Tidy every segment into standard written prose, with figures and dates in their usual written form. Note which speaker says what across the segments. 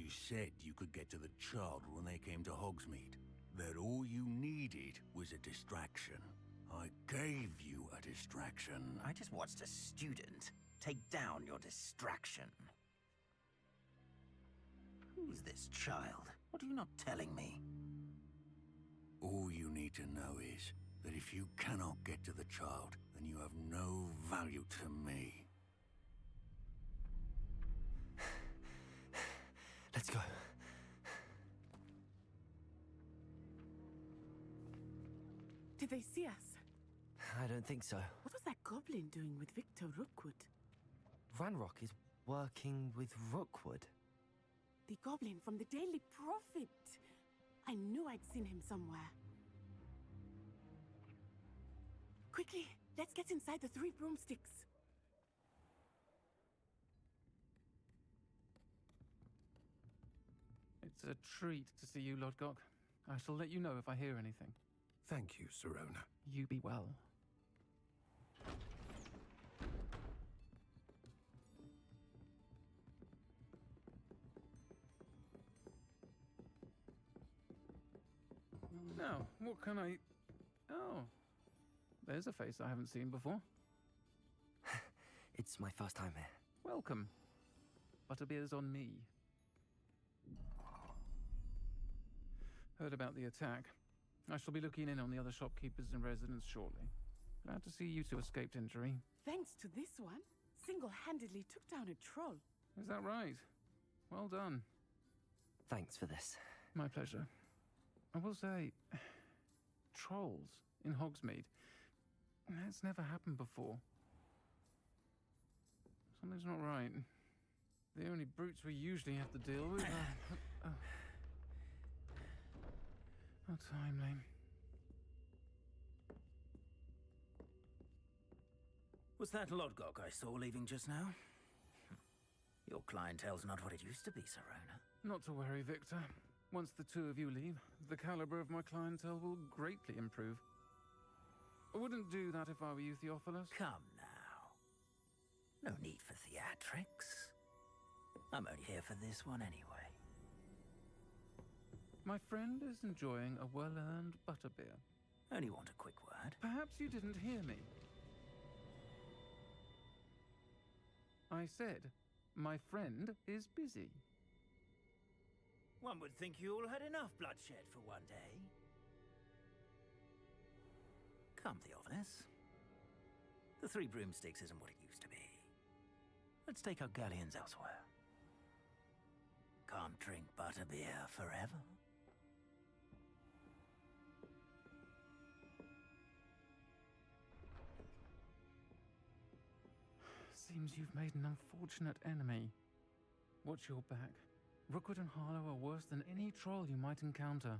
Speaker 1: You said you could get to the child when they came to Hogsmeade. That all you needed was a distraction. I gave you a distraction.
Speaker 2: I just watched a student take down your distraction. Who's this child? What are you not telling me?
Speaker 1: All you need to know is that if you cannot get to the child, then you have no value to me.
Speaker 3: Let's go.
Speaker 4: Did they see us?
Speaker 3: I don't think so.
Speaker 4: What was that goblin doing with Victor Rookwood?
Speaker 3: Ranrock is working with Rookwood.
Speaker 4: The goblin from the Daily Prophet. I knew I'd seen him somewhere. Quickly, let's get inside the 3 broomsticks.
Speaker 5: It's a treat to see you, Lodgok. I shall let you know if I hear anything.
Speaker 6: Thank you, Sirona.
Speaker 5: You be well. Now, what can I... Oh, there's a face I haven't seen before.
Speaker 3: It's my first time here.
Speaker 5: Welcome. Butterbeer's on me. Heard about the attack. I shall be looking in on the other shopkeepers and residents shortly. Glad to see you two escaped injury.
Speaker 4: Thanks to this one, single-handedly took down a troll.
Speaker 5: Is that right? Well done.
Speaker 3: Thanks for this.
Speaker 5: My pleasure. I will say, trolls in Hogsmeade. That's never happened before. Something's not right. The only brutes we usually have to deal with are... How timely.
Speaker 2: Was that Lodgok I saw leaving just now? Your clientele's not what it used to be, Sirona.
Speaker 5: Not to worry, Victor. Once the two of you leave, the caliber of my clientele will greatly improve. I wouldn't do that if I were you, Theophilus.
Speaker 2: Come now. No need for theatrics. I'm only here for this one anyway.
Speaker 5: My friend is enjoying a well-earned butterbeer.
Speaker 2: Only want a quick word.
Speaker 5: Perhaps you didn't hear me. I said, my friend is busy.
Speaker 2: One would think you all had enough bloodshed for one day. Come, Theophilus. The 3 broomsticks isn't what it used to be. Let's take our galleons elsewhere. Can't drink butterbeer forever.
Speaker 5: Seems you've made an unfortunate enemy. Watch your back. Rookwood and Harlow are worse than any troll you might encounter.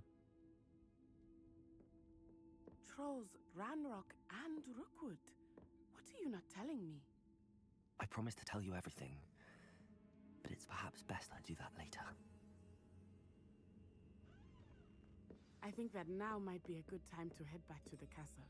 Speaker 4: Trolls, Ranrock, and Rookwood. What are you not telling me?
Speaker 3: I promise to tell you everything, but it's perhaps best I do that later.
Speaker 4: I think that now might be a good time to head back to the castle.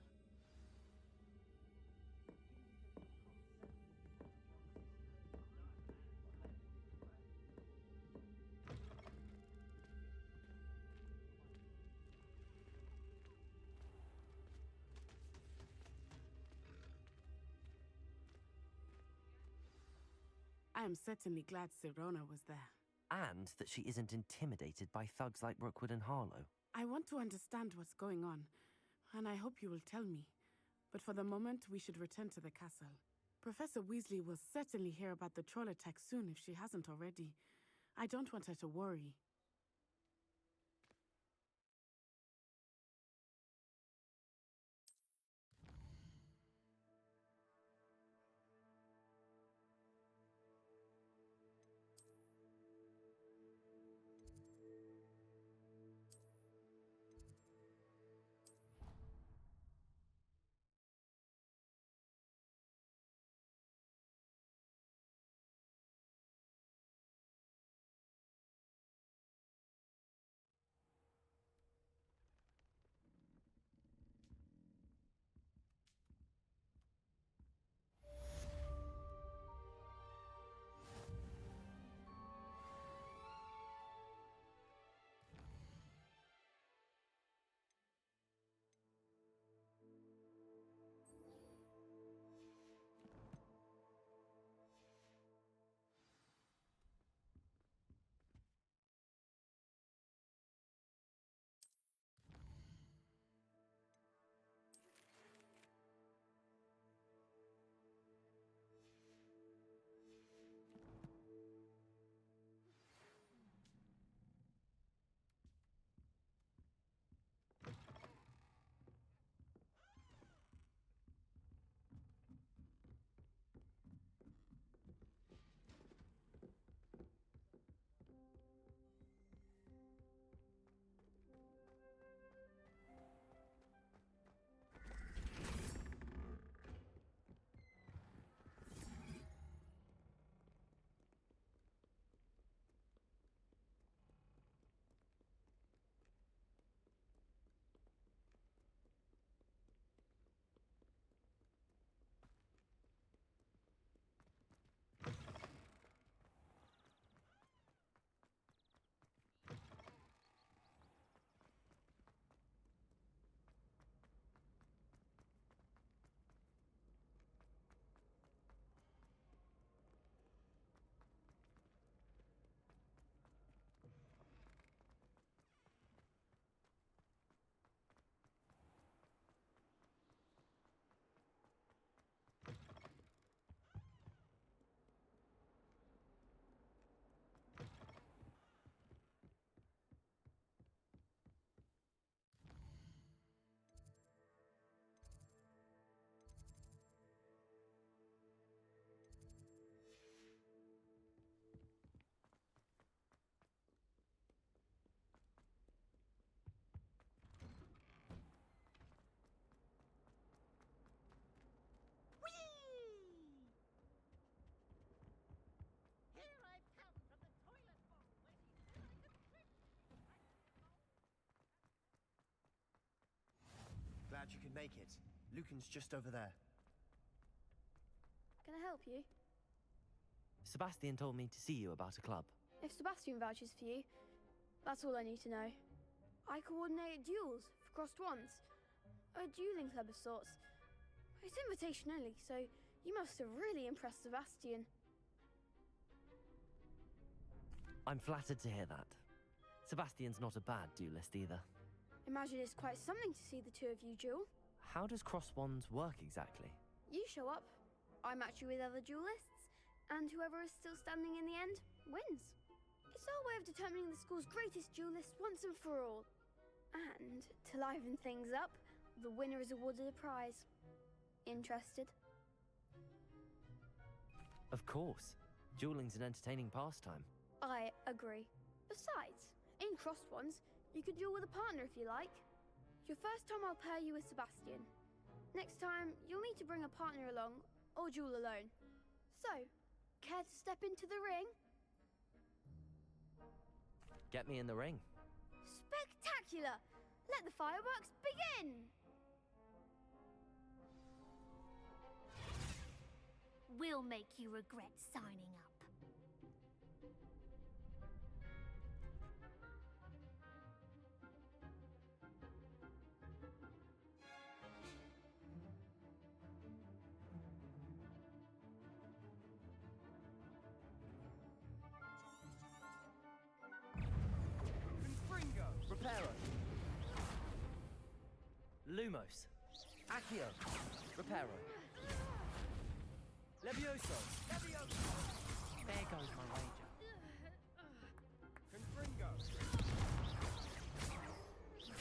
Speaker 4: I am certainly glad Sirona was there.
Speaker 3: And that she isn't intimidated by thugs like Rookwood and Harlow.
Speaker 4: I want to understand what's going on, and I hope you will tell me. But for the moment, we should return to the castle. Professor Weasley will certainly hear about the troll attack soon if she hasn't already. I don't want her to worry.
Speaker 7: can make it. Lucan's just over there.
Speaker 8: Can I help you?
Speaker 3: Sebastian told me to see you about a club.
Speaker 8: If Sebastian vouches for you, that's all I need to know. I coordinate duels for crossed ones. A dueling club of sorts. It's invitation only, so you must have really impressed Sebastian.
Speaker 3: I'm flattered to hear that. Sebastian's not a bad duelist either.
Speaker 8: Imagine it's quite something to see the two of you duel.
Speaker 3: How does cross wands work exactly?
Speaker 8: You show up, I match you with other duelists, and whoever is still standing in the end wins. It's our way of determining the school's greatest duelist once and for all. And to liven things up, the winner is awarded a prize. Interested?
Speaker 3: Of course. Dueling's an entertaining pastime.
Speaker 8: I agree. Besides, in crossed ones, you could duel with a partner if you like. Your first time I'll pair you with Sebastian. Next time, you'll need to bring a partner along, or duel alone. So, care to step into the ring?
Speaker 3: Get me in the ring.
Speaker 8: Spectacular! Let the fireworks begin!
Speaker 9: We'll make you regret signing up.
Speaker 3: Reparo. Lumos. Accio. Reparo. Levioso. There goes my wager.
Speaker 7: Confringo.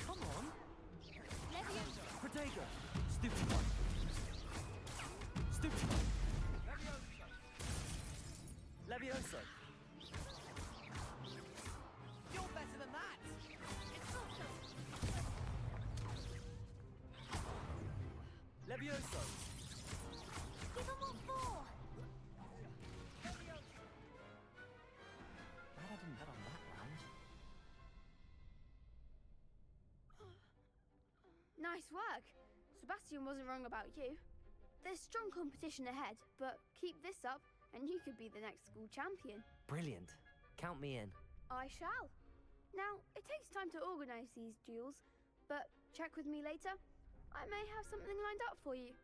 Speaker 3: Come on.
Speaker 9: Levioso.
Speaker 3: Protego. Stupid one. Stupid one. Levioso. You're better than that. Levioso.
Speaker 9: Give them what for?
Speaker 3: Glad I didn't bet on that round.
Speaker 8: Nice work. Sebastian wasn't wrong about you. There's strong competition ahead, but keep this up and you could be the next school champion.
Speaker 3: Brilliant. Count me in.
Speaker 8: I shall. Now, it takes time to organise these duels, but check with me later. I may have something lined up for you.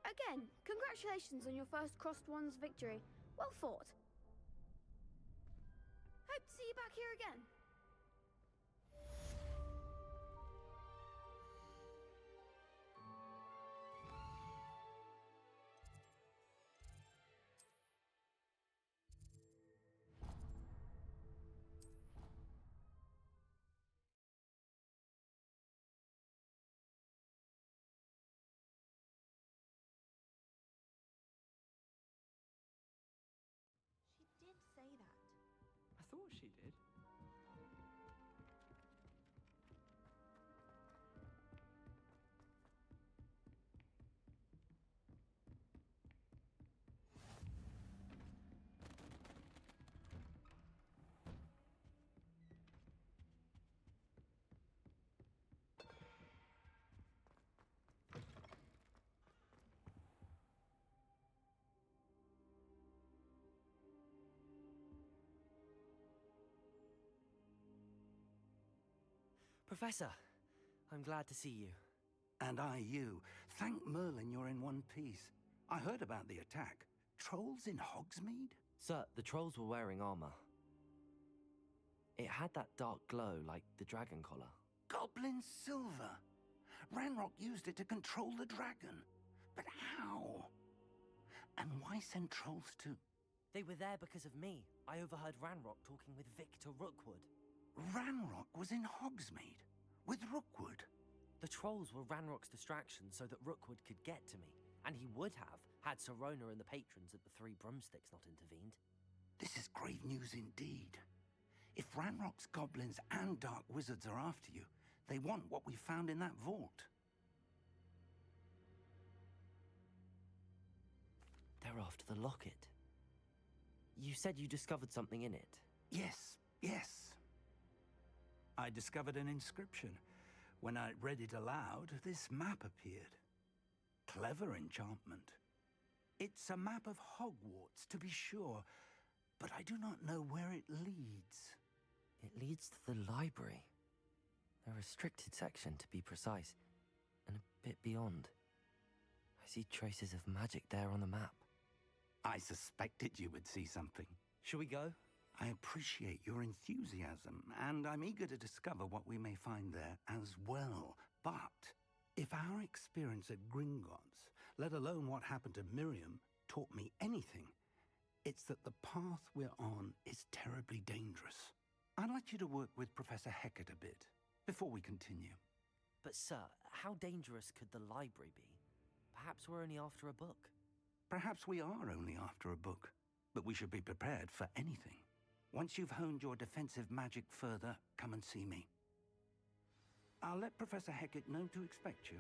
Speaker 8: Again, congratulations on your first crossed ones victory. Well fought. Hope to see you back here again.
Speaker 10: She did say that.
Speaker 5: I thought she did.
Speaker 3: Professor, I'm glad to see you.
Speaker 1: And I you. Thank Merlin you're in one piece. I heard about the attack. Trolls in Hogsmeade?
Speaker 3: Sir, the trolls were wearing armor. It had that dark glow like the dragon collar.
Speaker 1: Goblin silver. Ranrock used it to control the dragon. But how? And why send trolls to...
Speaker 3: They were there because of me. I overheard Ranrock talking with Victor Rookwood.
Speaker 1: Ranrock was in Hogsmeade? With Rookwood?
Speaker 3: The trolls were Ranrock's distraction so that Rookwood could get to me. And he would have, had Sirona and the patrons at the Three Broomsticks not intervened.
Speaker 1: This is grave news indeed. If Ranrock's goblins and dark wizards are after you, they want what we found in that vault.
Speaker 3: They're after the locket. You said you discovered something in it.
Speaker 1: Yes, yes. I discovered an inscription.
Speaker 11: When I read it aloud, this map appeared. Clever enchantment. It's a map of Hogwarts, to be sure, but I do not know where it leads.
Speaker 3: It leads to the library. A restricted section, to be precise, and a bit beyond. I see traces of magic there on the map.
Speaker 11: I suspected you would see something.
Speaker 3: Shall we go?
Speaker 11: I appreciate your enthusiasm, and I'm eager to discover what we may find there as well. But if our experience at Gringotts, let alone what happened to Miriam, taught me anything, it's that the path we're on is terribly dangerous. I'd like you to work with Professor Hecat a bit, before we continue.
Speaker 3: But sir, how dangerous could the library be? Perhaps we're only after a book.
Speaker 11: Perhaps we are only after a book, but we should be prepared for anything. Once you've honed your defensive magic further, come and see me. I'll let Professor Hecat know to expect you.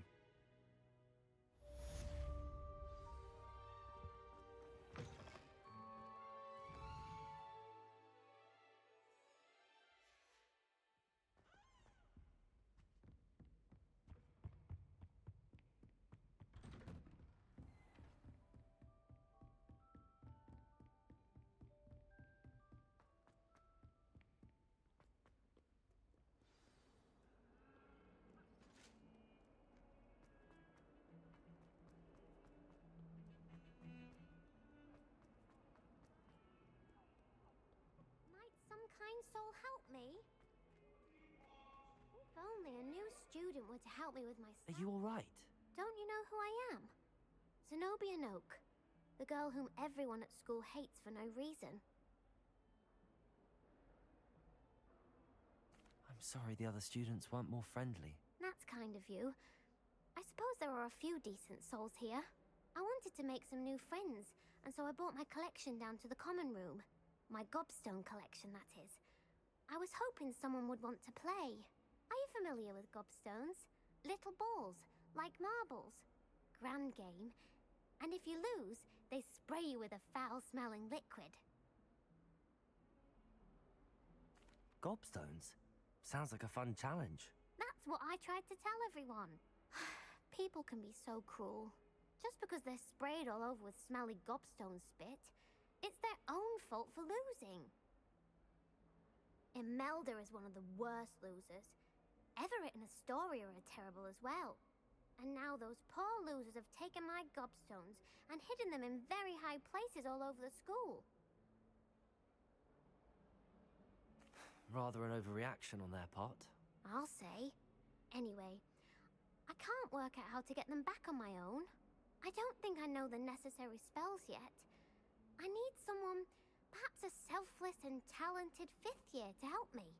Speaker 9: Might some kind soul help me? If only a new student were to help me with my
Speaker 3: Are you all right?
Speaker 9: Don't you know who I am? Zenobia Noak, the girl whom everyone at school hates for no reason.
Speaker 3: I'm sorry the other students weren't more friendly.
Speaker 9: That's kind of you. I suppose there are a few decent souls here. I wanted to make some new friends, and so I brought my collection down to the common room. My gobstone collection, that is. I was hoping someone would want to play. Are you familiar with gobstones? Little balls, like marbles. Grand game. And if you lose, they spray you with a foul-smelling liquid.
Speaker 3: Gobstones? Sounds like a fun challenge.
Speaker 9: That's what I tried to tell everyone. People can be so cruel. Just because they're sprayed all over with smelly gobstone spit, it's their own fault for losing. Imelda is one of the worst losers. Everett and Astoria are terrible as well. And now those poor losers have taken my gobstones and hidden them in very high places all over the school.
Speaker 3: Rather an overreaction on their part.
Speaker 9: I'll say. Anyway, I can't work out how to get them back on my own. I don't think I know the necessary spells yet. I need someone, perhaps a selfless and talented fifth year to help me.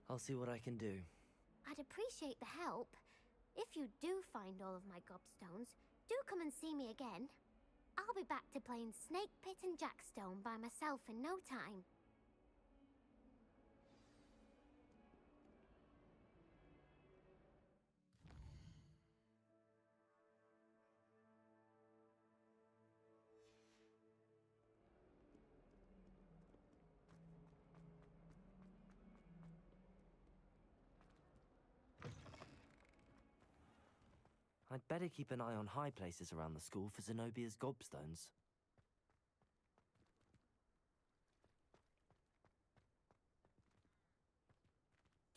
Speaker 3: I'll see what I can do.
Speaker 9: I'd appreciate the help. If you do find all of my gobstones, do come and see me again. I'll be back to playing Snake Pit and Jackstone by myself in no time.
Speaker 3: I'd better keep an eye on high places around the school for Zenobia's gobstones.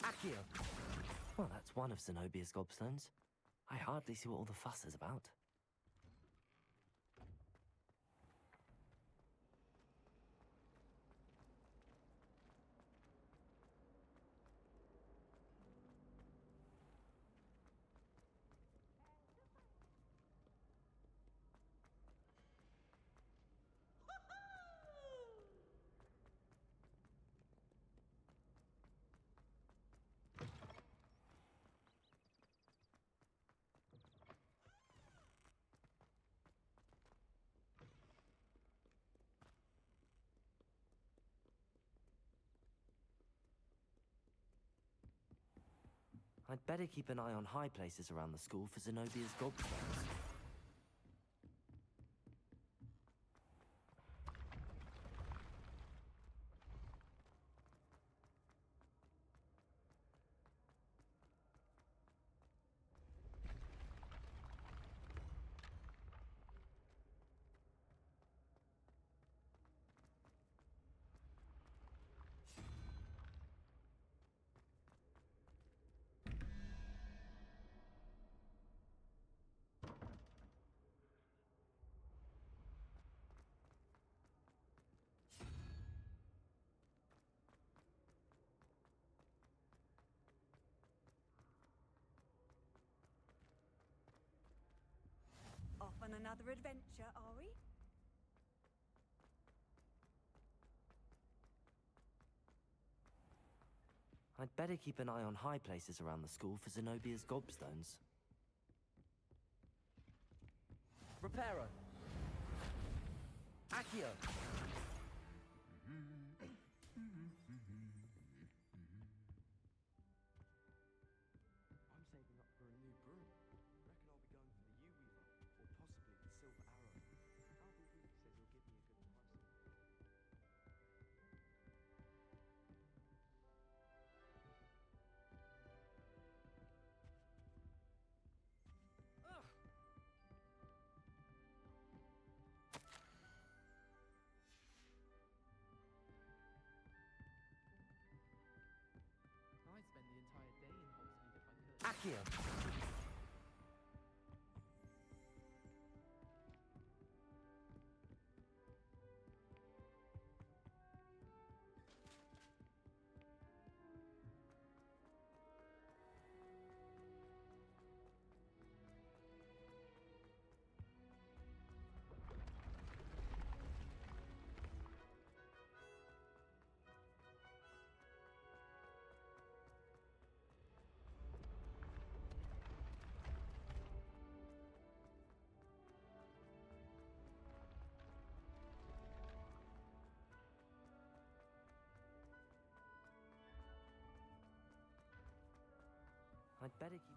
Speaker 3: Accio! Well, that's one of Zenobia's gobstones. I hardly see what all the fuss is about. I'd better keep an eye on high places around the school for Zenobia's gobstones.
Speaker 12: another adventure, are we?
Speaker 3: I'd better keep an eye on high places around the school for Zenobia's gobstones.
Speaker 13: Reparo! Accio!
Speaker 7: I'm saving up for a new broom. Reckon I'll be going for the U-Weaver, or possibly the Silver Arrow. Albert Week says he'll give me a good price.
Speaker 13: I'd spend the entire day in Hogsmeade if I could.
Speaker 3: Accio! I'd better keep...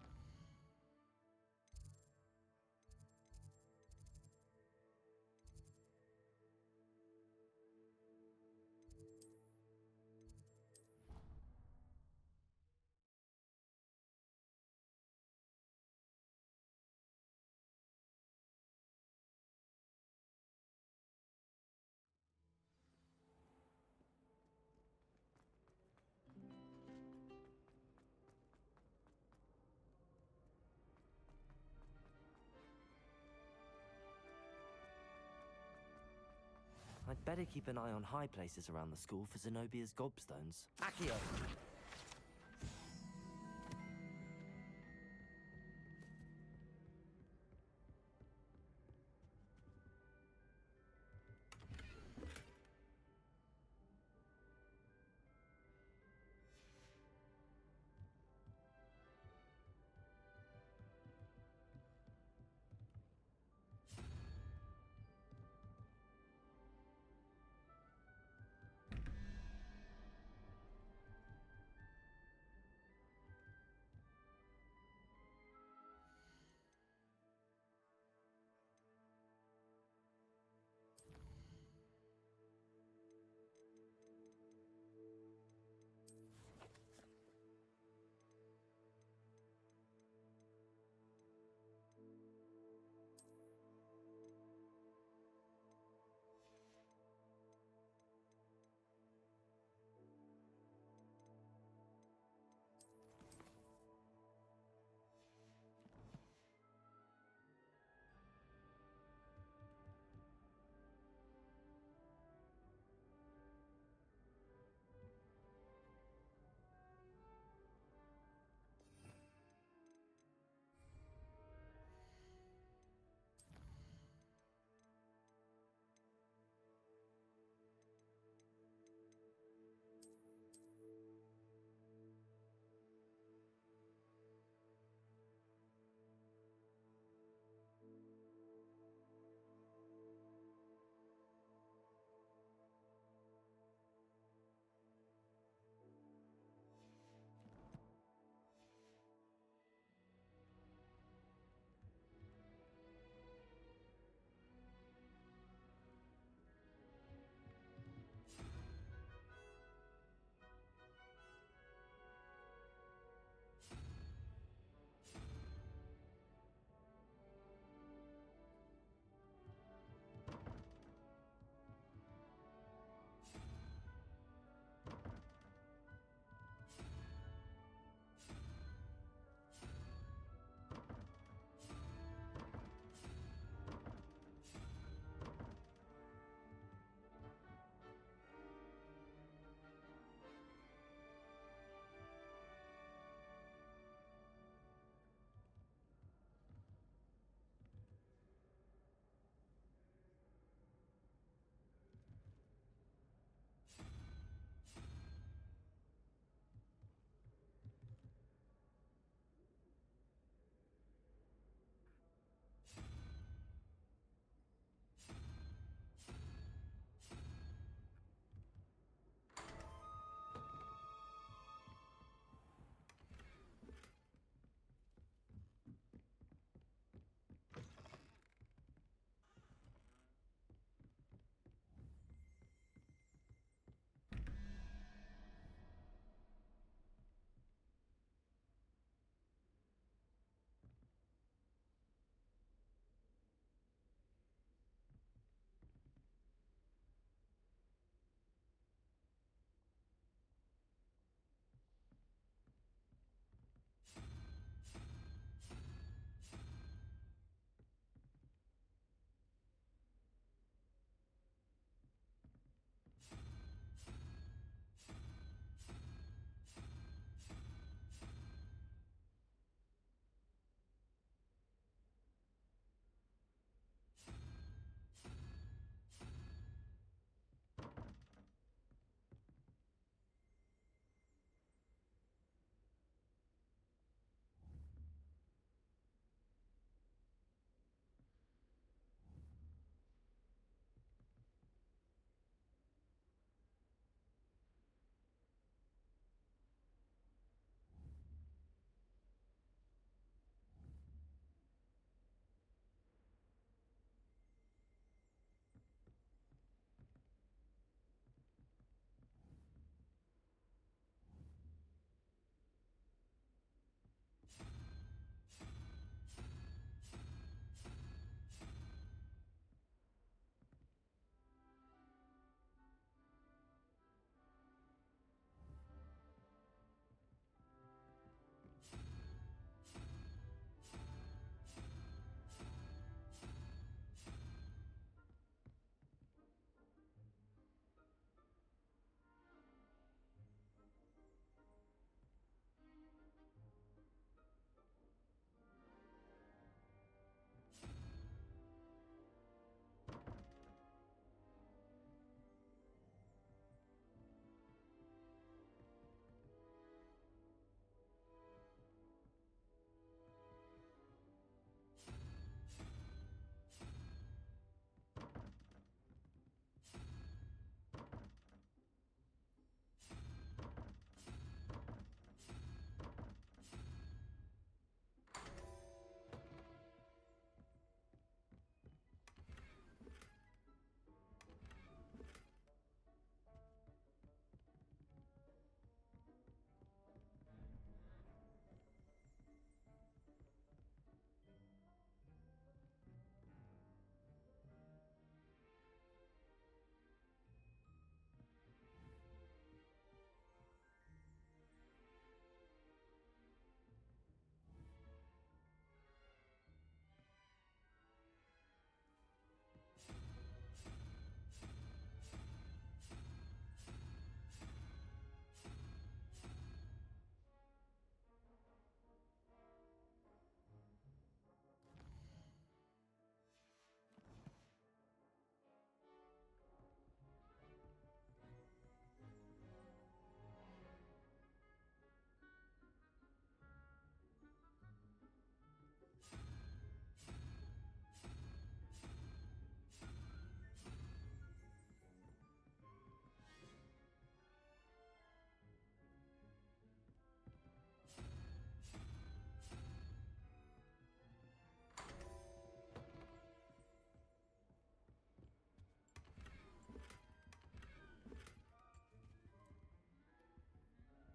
Speaker 3: I'd better keep an eye on high places around the school for Zenobia's gobstones. Accio!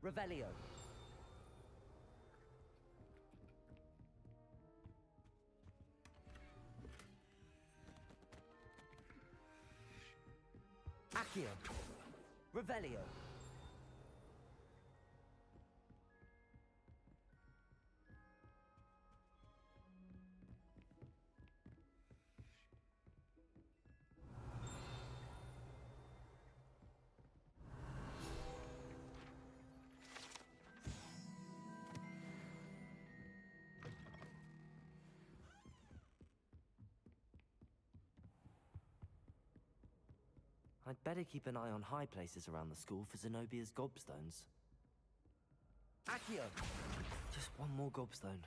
Speaker 13: Revelio. Accio. Revelio.
Speaker 3: I'd better keep an eye on high places around the school for Zenobia's gobstones.
Speaker 13: Accio.
Speaker 3: Just one more gobstone.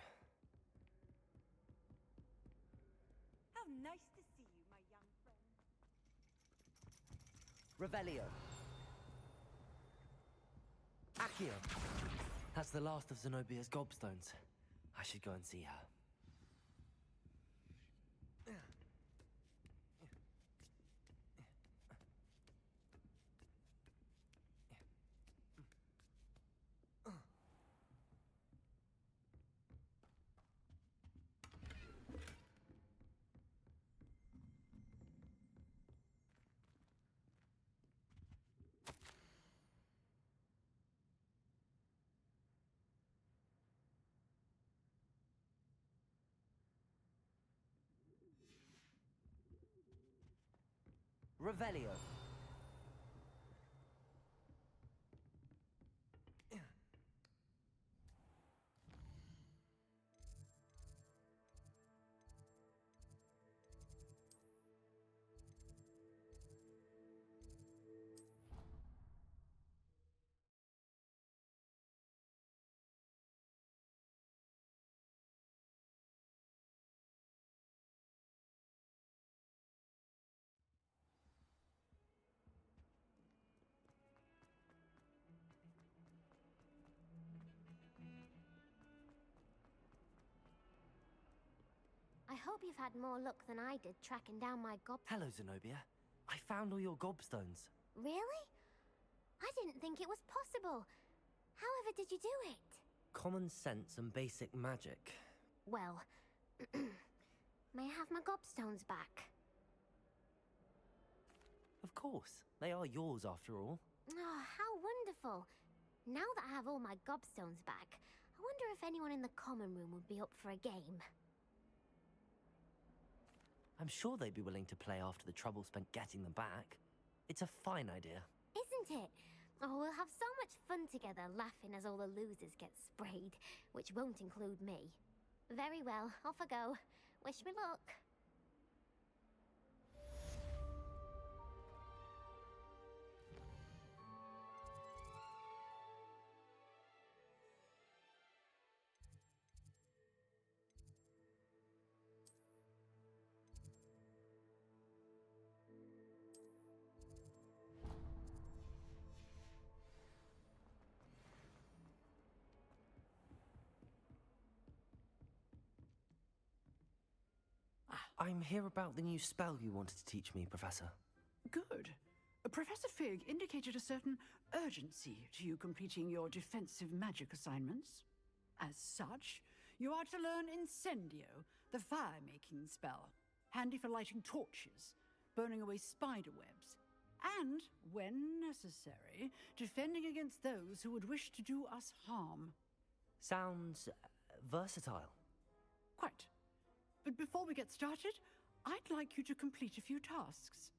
Speaker 10: How nice to see you, my young friend.
Speaker 13: Revelio.
Speaker 3: Accio! That's the last of Zenobia's gobstones. I should go and see her.
Speaker 13: Revelio.
Speaker 9: I hope you've had more luck than I did tracking down my gob...
Speaker 3: Hello, Zenobia. I found all your gobstones.
Speaker 9: Really? I didn't think it was possible. However did you do it?
Speaker 3: Common sense and basic magic.
Speaker 9: Well, may I have my gobstones back?
Speaker 3: Of course. They are yours after all.
Speaker 9: Oh, how wonderful. Now that I have all my gobstones back, I wonder if anyone in the common room would be up for a game.
Speaker 3: I'm sure they'd be willing to play after the trouble spent getting them back. It's a fine idea.
Speaker 9: Isn't it? Oh, we'll have so much fun together laughing as all the losers get sprayed, which won't include me. Very well, off I go. Wish me luck.
Speaker 3: I'm here about the new spell you wanted to teach me, Professor.
Speaker 12: Good. Professor Fig indicated a certain urgency to you completing your defensive magic assignments. As such, you are to learn Incendio, the fire-making spell, handy for lighting torches, burning away spider webs, and, when necessary, defending against those who would wish to do us harm.
Speaker 3: Sounds versatile.
Speaker 12: Quite. But before we get started, I'd like you to complete a few tasks.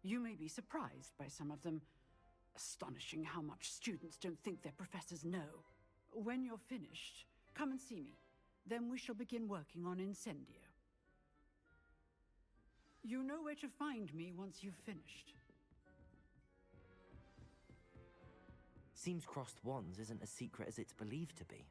Speaker 12: You may be surprised by some of them. Astonishing how much students don't think their professors know. When you're finished, come and see me. Then we shall begin working on Incendio. You know where to find me once you've finished.
Speaker 3: Seems crossed wands isn't as secret as it's believed to be.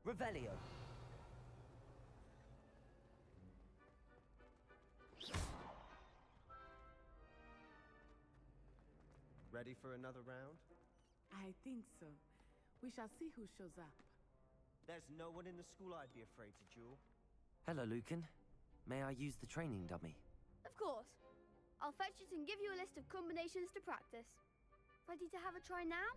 Speaker 13: Revelio.
Speaker 7: Ready for another round?
Speaker 4: I think so. We shall see who shows up.
Speaker 7: There's no one in the school I'd be afraid to duel.
Speaker 3: Hello, Lucan. May I use the training dummy?
Speaker 8: Of course. I'll fetch it and give you a list of combinations to practice. Ready to have a try now?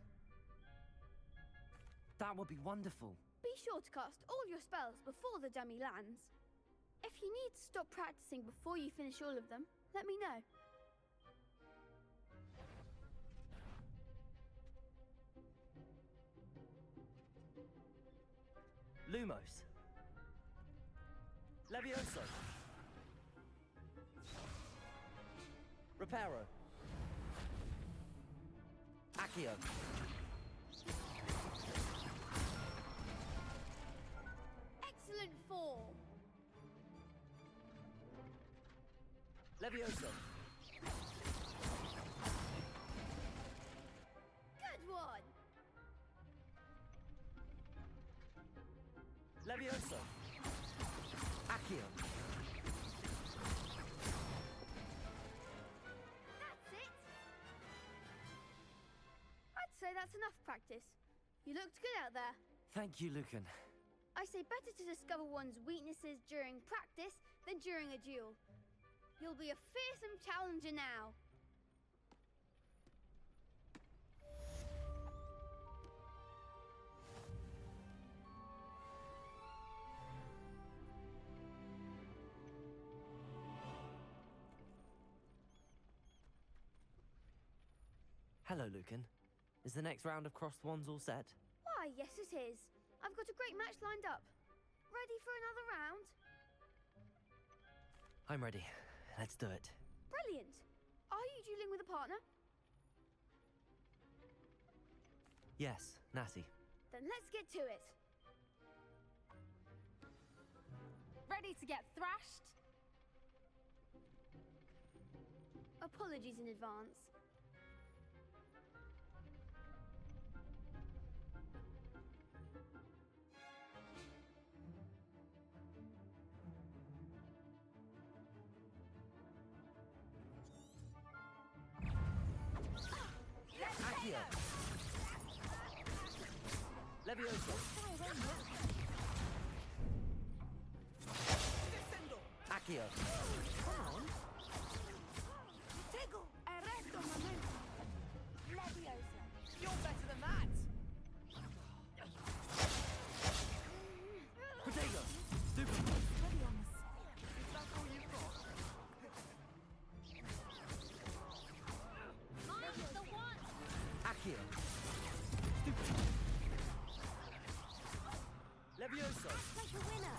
Speaker 3: That would be wonderful.
Speaker 8: Be sure to cast all your spells before the dummy lands. If you need to stop practicing before you finish all of them, let me know.
Speaker 13: Lumos. Levioso. Reparo. Accio.
Speaker 8: Excellent form.
Speaker 13: Levioso.
Speaker 8: Good one.
Speaker 13: Levioso. Accio.
Speaker 8: That's it. I'd say that's enough practice. You looked good out there.
Speaker 3: Thank you, Lucan.
Speaker 8: I say better to discover one's weaknesses during practice than during a duel. You'll be a fearsome challenger now.
Speaker 3: Hello, Lucan. Is the next round of crossed wands all set?
Speaker 8: Why, yes it is. I've got a great match lined up. Ready for another round?
Speaker 3: I'm ready. Let's do it.
Speaker 8: Brilliant. Are you dueling with a partner?
Speaker 3: Yes, Natty.
Speaker 8: Then let's get to it.
Speaker 10: Ready to get thrashed?
Speaker 8: Apologies in advance.
Speaker 13: Accio. Levioso. Accio.
Speaker 10: Come on. Tiggle. Arresto momento. Leviosa. You're better than that.
Speaker 3: Protego. Super.
Speaker 10: Ready on this. Is that all you've got?
Speaker 9: Mine's the one.
Speaker 13: Accio. Levioso.
Speaker 9: Like a winner.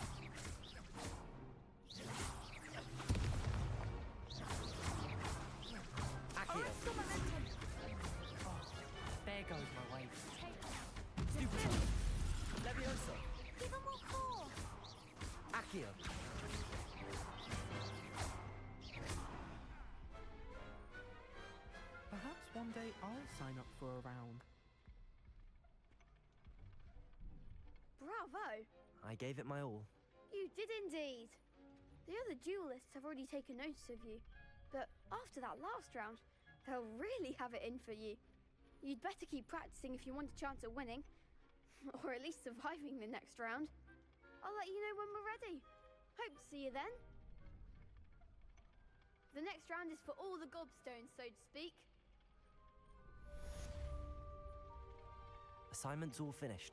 Speaker 13: Accio.
Speaker 10: Arresto momentum.
Speaker 3: There goes my weight.
Speaker 13: Stupid. Levioso.
Speaker 9: Give them more core.
Speaker 13: Accio.
Speaker 5: Perhaps one day I'll sign up for a round.
Speaker 8: Bravo.
Speaker 3: I gave it my all.
Speaker 8: You did indeed. The other duelists have already taken notice of you. But after that last round, they'll really have it in for you. You'd better keep practicing if you want a chance at winning. Or at least surviving the next round. I'll let you know when we're ready. Hope to see you then. The next round is for all the gobstones, so to speak.
Speaker 3: Assignment's all finished.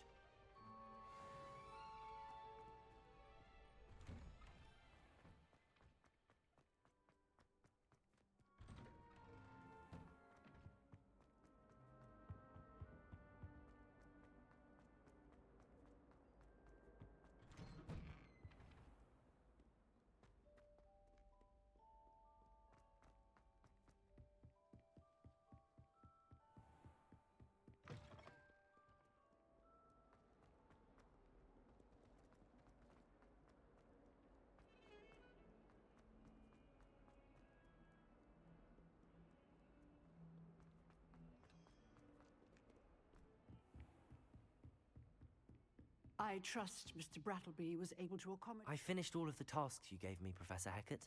Speaker 12: I trust Mr. Brattleby was able to accommodate...
Speaker 3: I finished all of the tasks you gave me, Professor Hecat.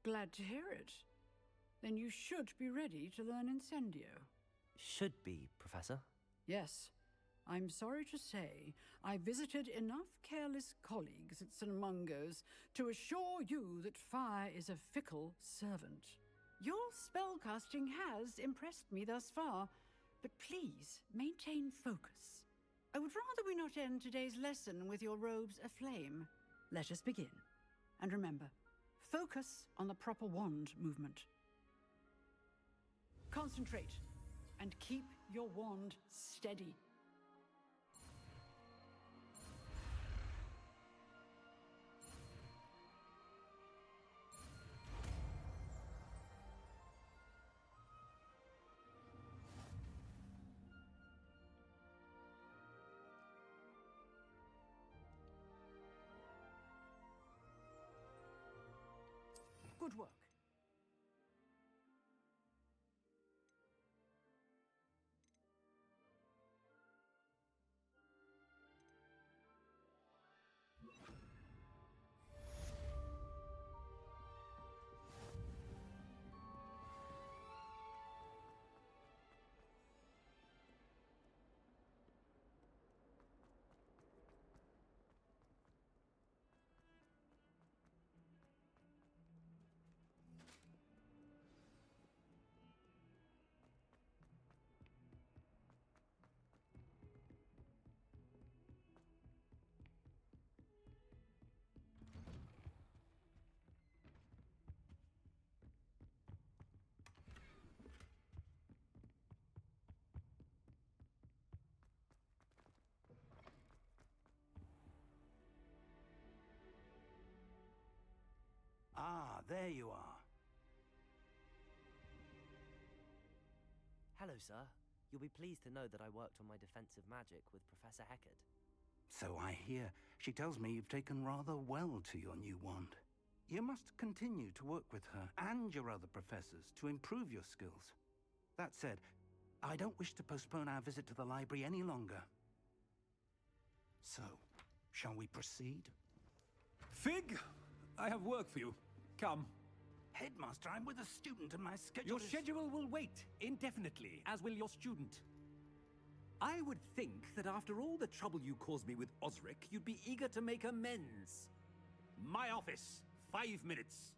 Speaker 12: Glad to hear it. Then you should be ready to learn Incendio.
Speaker 3: Should be, Professor.
Speaker 12: Yes. I'm sorry to say, I visited enough careless colleagues at St. Mungo's to assure you that fire is a fickle servant. Your spellcasting has impressed me thus far, but please maintain focus. I would rather we not end today's lesson with your robes aflame. Let us begin. And remember, focus on the proper wand movement. Concentrate, and keep your wand steady. Good work.
Speaker 11: Ah, there you are.
Speaker 3: Hello, sir. You'll be pleased to know that I worked on my defensive magic with Professor Hecat.
Speaker 11: So I hear. She tells me you've taken rather well to your new wand. You must continue to work with her and your other professors to improve your skills. That said, I don't wish to postpone our visit to the library any longer. So, shall we proceed?
Speaker 14: Fig, I have work for you. Come.
Speaker 11: Headmaster, I'm with a student and my schedule
Speaker 14: Your schedule will wait indefinitely, as will your student. I would think that after all the trouble you caused me with Osric, you'd be eager to make amends. My office, 5 minutes.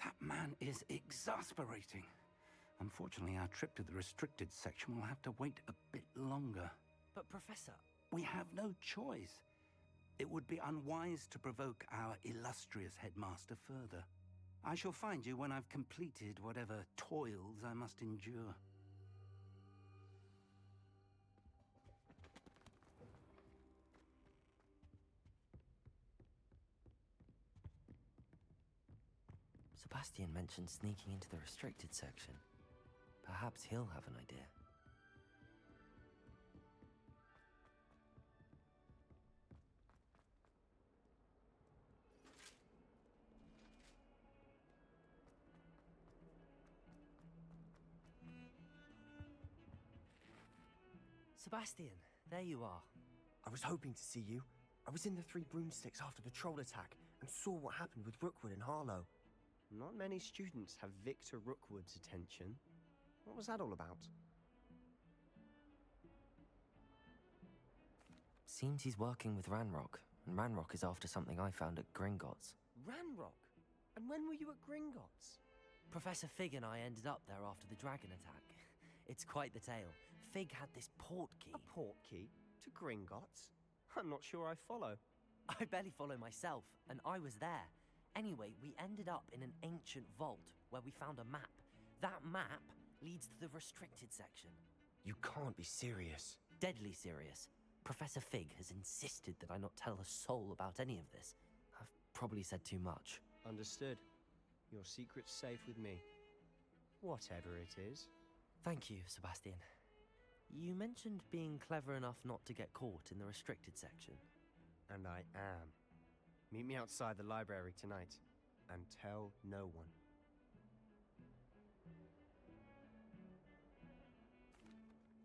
Speaker 11: That man is exasperating. Unfortunately, our trip to the restricted section will have to wait a bit longer.
Speaker 3: But, Professor...
Speaker 11: We have no choice. It would be unwise to provoke our illustrious headmaster further. I shall find you when I've completed whatever toils I must endure.
Speaker 3: Sebastian mentioned sneaking into the restricted section. Perhaps he'll have an idea. Sebastian, there you are.
Speaker 13: I was hoping to see you. I was in the Three Broomsticks after the troll attack and saw what happened with Rookwood and Harlow.
Speaker 7: Not many students have Victor Rookwood's attention. What was that all about?
Speaker 3: Seems he's working with Ranrock, and Ranrock is after something I found at Gringotts.
Speaker 7: Ranrock? And when were you at Gringotts?
Speaker 3: Professor Fig and I ended up there after the dragon attack. It's quite the tale. Fig had this port key.
Speaker 7: A port key? To Gringotts? I'm not sure I follow.
Speaker 3: I barely follow myself, and I was there. Anyway, we ended up in an ancient vault where we found a map. That map leads to the restricted section.
Speaker 13: You can't be serious.
Speaker 3: Deadly serious. Professor Fig has insisted that I not tell a soul about any of this. I've probably said too much.
Speaker 7: Understood. Your secret's safe with me. Whatever it is.
Speaker 3: Thank you, Sebastian. You mentioned being clever enough not to get caught in the restricted section.
Speaker 7: And I am. Meet me outside the library tonight, and tell no one.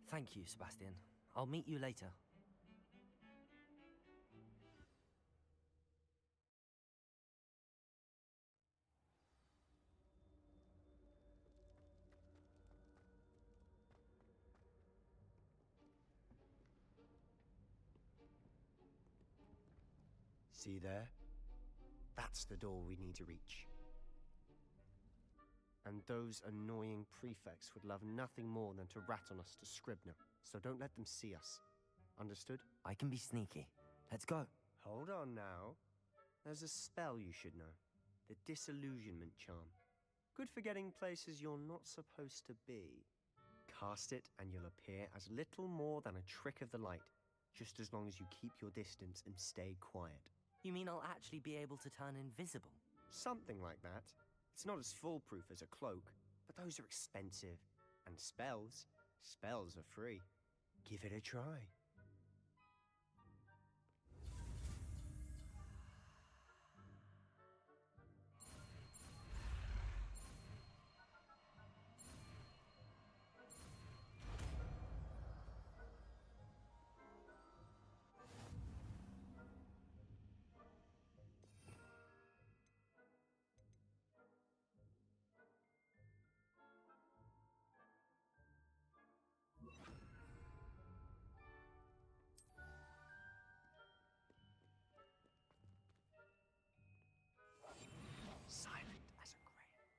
Speaker 3: Thank you, Sebastian. I'll meet you later.
Speaker 13: See there? That's the door we need to reach. And those annoying prefects would love nothing more than to rat on us to Scribner, so don't let them see us. Understood?
Speaker 3: I can be sneaky. Let's go.
Speaker 13: Hold on now. There's a spell you should know. The Disillusionment Charm. Good for getting places you're not supposed to be. Cast it and you'll appear as little more than a trick of the light, just as long as you keep your distance and stay quiet.
Speaker 3: You mean I'll actually be able to turn invisible?
Speaker 13: Something like that. It's not as foolproof as a cloak, but those are expensive. And spells are free. Give it a try. Silent as a grave.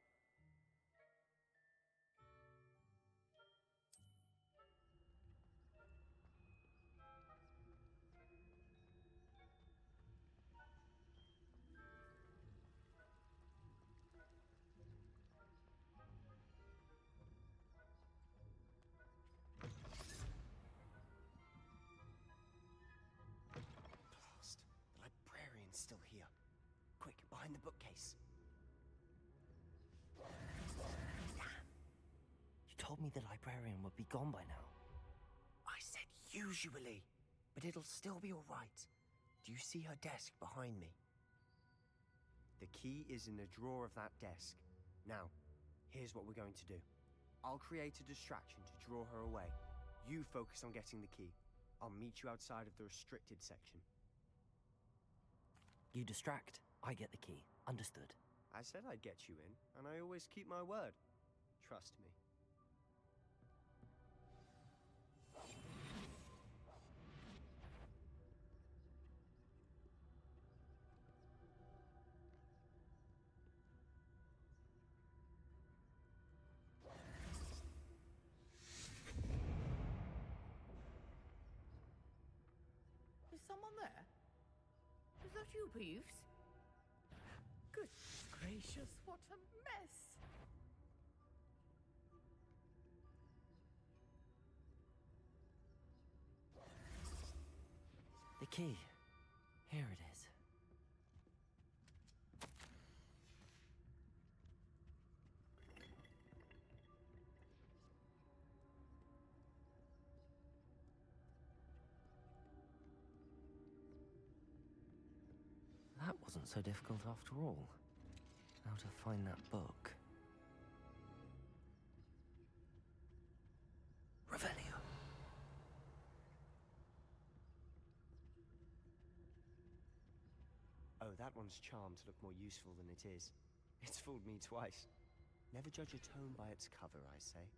Speaker 13: Blast. The librarian's still here. Quick, behind the bookcase.
Speaker 3: You told me the librarian would be gone by now.
Speaker 13: I said usually, but it'll still be all right. Do you see her desk behind me? The key is in the drawer of that desk. Now, here's what we're going to do. I'll create a distraction to draw her away. You focus on getting the key. I'll meet you outside of the restricted section.
Speaker 3: You distract, I get the key. Understood.
Speaker 13: I said I'd get you in, and I always keep my word. Trust me.
Speaker 10: Is someone there? Is that you, Peeves? Good gracious, what a mess!
Speaker 3: The key. Here it is. That wasn't so difficult after all. How to find that book. Revelio.
Speaker 13: Oh, that one's charmed to look more useful than it is. It's fooled me twice. Never judge a tome by its cover, I say.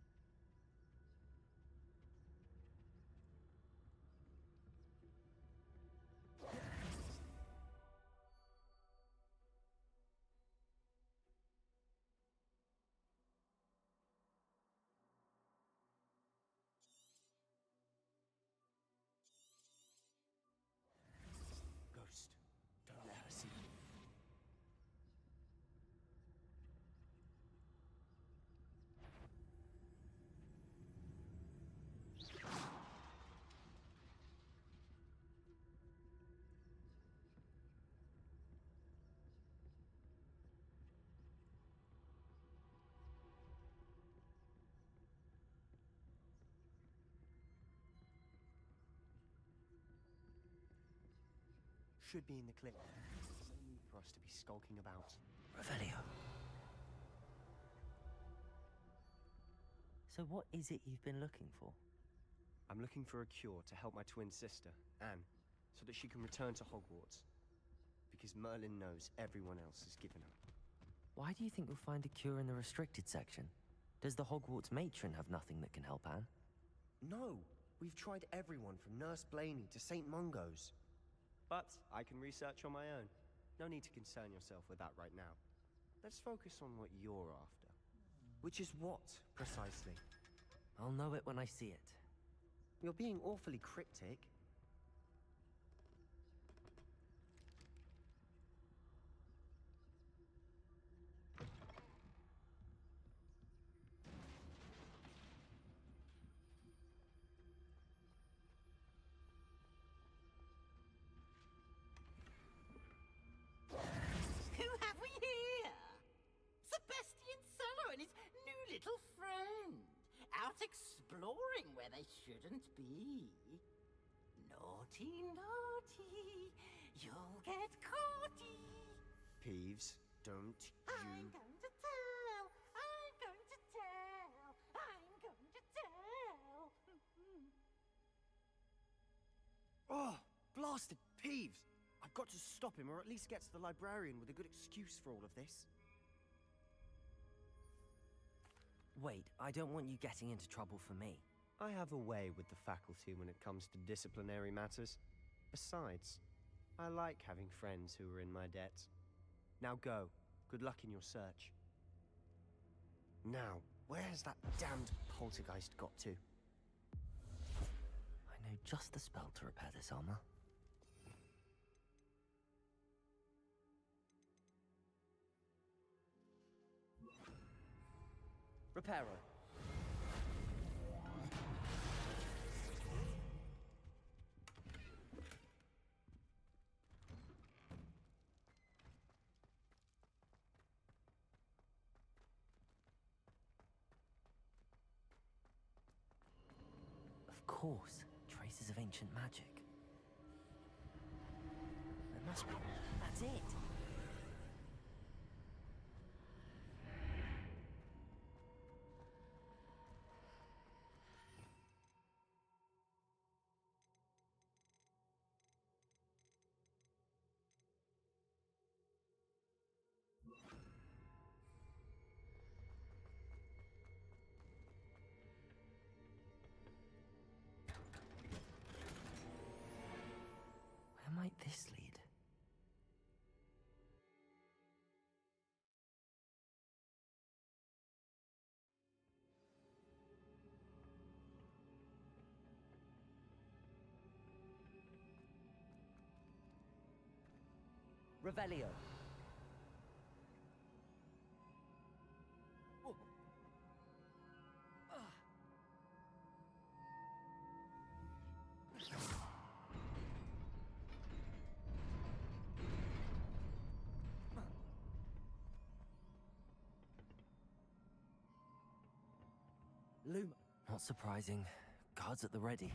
Speaker 13: Ghost, don't let her see you. Should be in the clip. There's no need for us to be skulking about.
Speaker 3: Revelio. So what is it you've been looking for?
Speaker 13: I'm looking for a cure to help my twin sister, Anne, so that she can return to Hogwarts. Because Merlin knows everyone else has given up.
Speaker 3: Why do you think you'll find a cure in the restricted section? Does the Hogwarts matron have nothing that can help Anne?
Speaker 13: No! We've tried everyone from Nurse Blaney to St. Mungo's. But I can research on my own. No need to concern yourself with that right now. Let's focus on what you're after. Which is what, precisely?
Speaker 3: I'll know it when I see it.
Speaker 13: You're being awfully cryptic.
Speaker 10: Who have we here? Sebastian Cello and his new little friend. Out exploring where they shouldn't be. Naughty, naughty. You'll get caughty.
Speaker 13: Peeves, don't
Speaker 10: I'm
Speaker 13: you...
Speaker 10: going to tell. I'm going to tell. I'm going to tell.
Speaker 13: Oh, blasted Peeves! I've got to stop him, or at least get to the librarian with a good excuse for all of this.
Speaker 3: Wait, I don't want you getting into trouble for me.
Speaker 13: I have a way with the faculty when it comes to disciplinary matters. Besides, I like having friends who are in my debt. Now go. Good luck in your search. Now, where has that damned poltergeist got to?
Speaker 3: I know just the spell to repair this armor.
Speaker 2: Reparo.
Speaker 3: Of course, traces of ancient magic. There must be. That's it. Where might this lead?
Speaker 2: Revelio.
Speaker 3: Luma. Not surprising. Guards at the ready.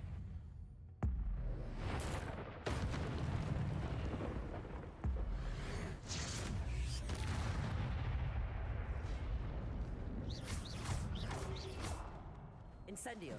Speaker 2: Incendio.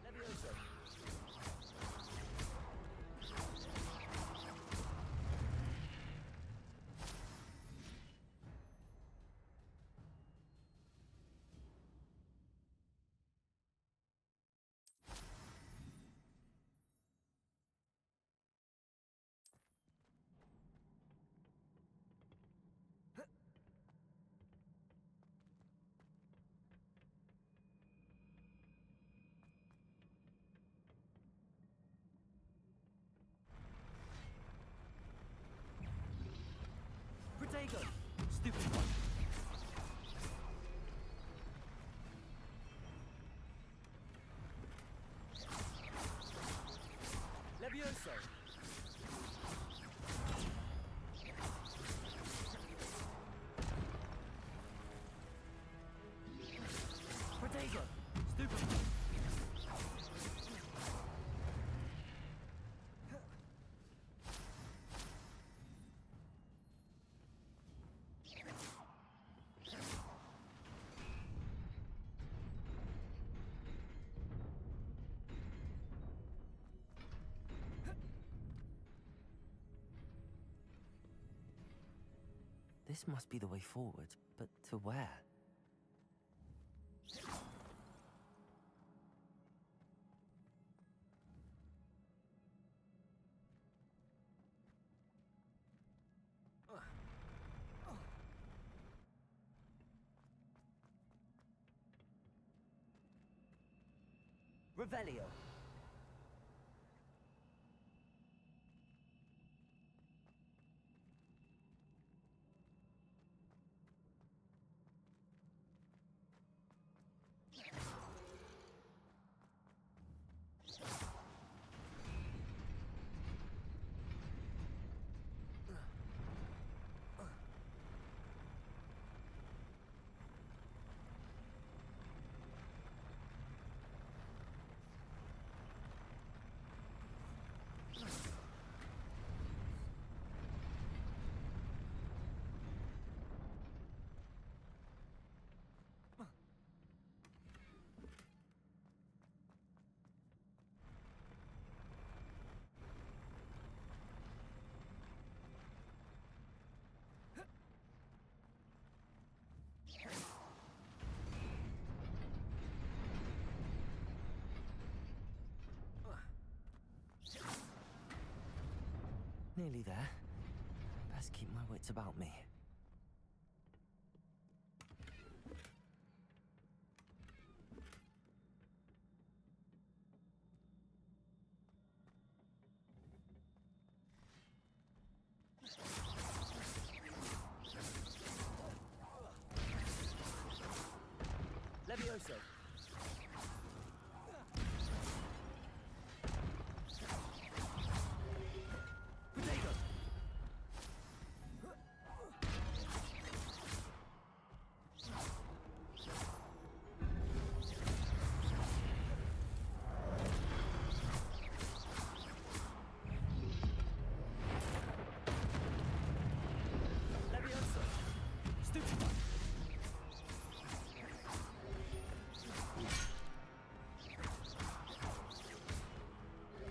Speaker 2: Levioso. Protego. Stupid one. Levioso.
Speaker 3: This must be the way forward, but to where?
Speaker 15: Revelio.
Speaker 3: Nearly there. Best keep my wits about me.
Speaker 15: Levioso. Potato. Levioso. Stupefy.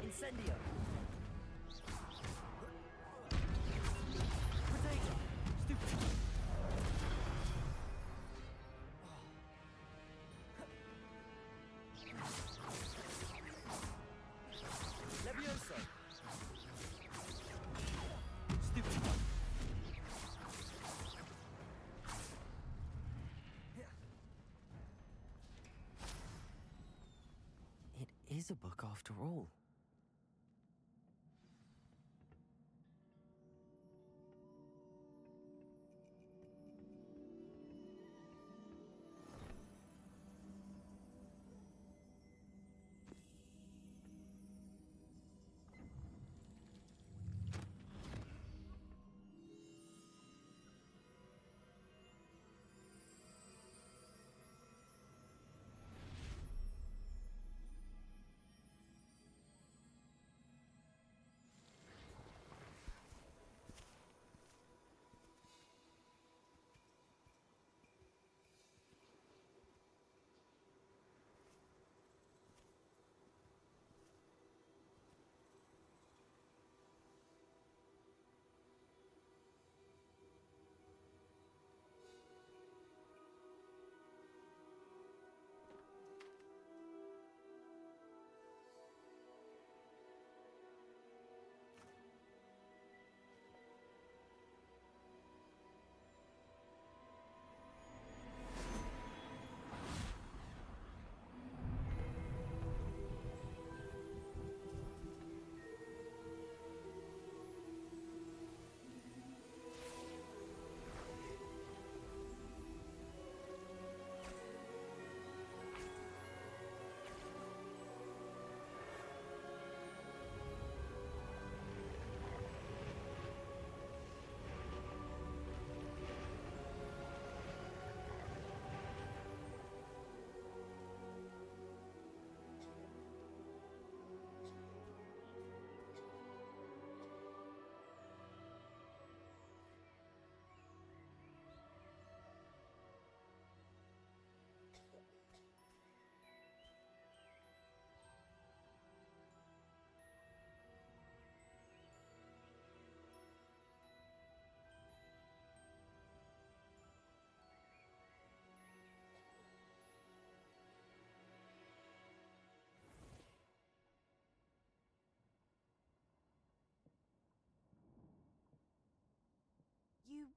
Speaker 15: Incendio. Potato. Stupefy. Levioso. Stupefy.
Speaker 3: It is a book after all.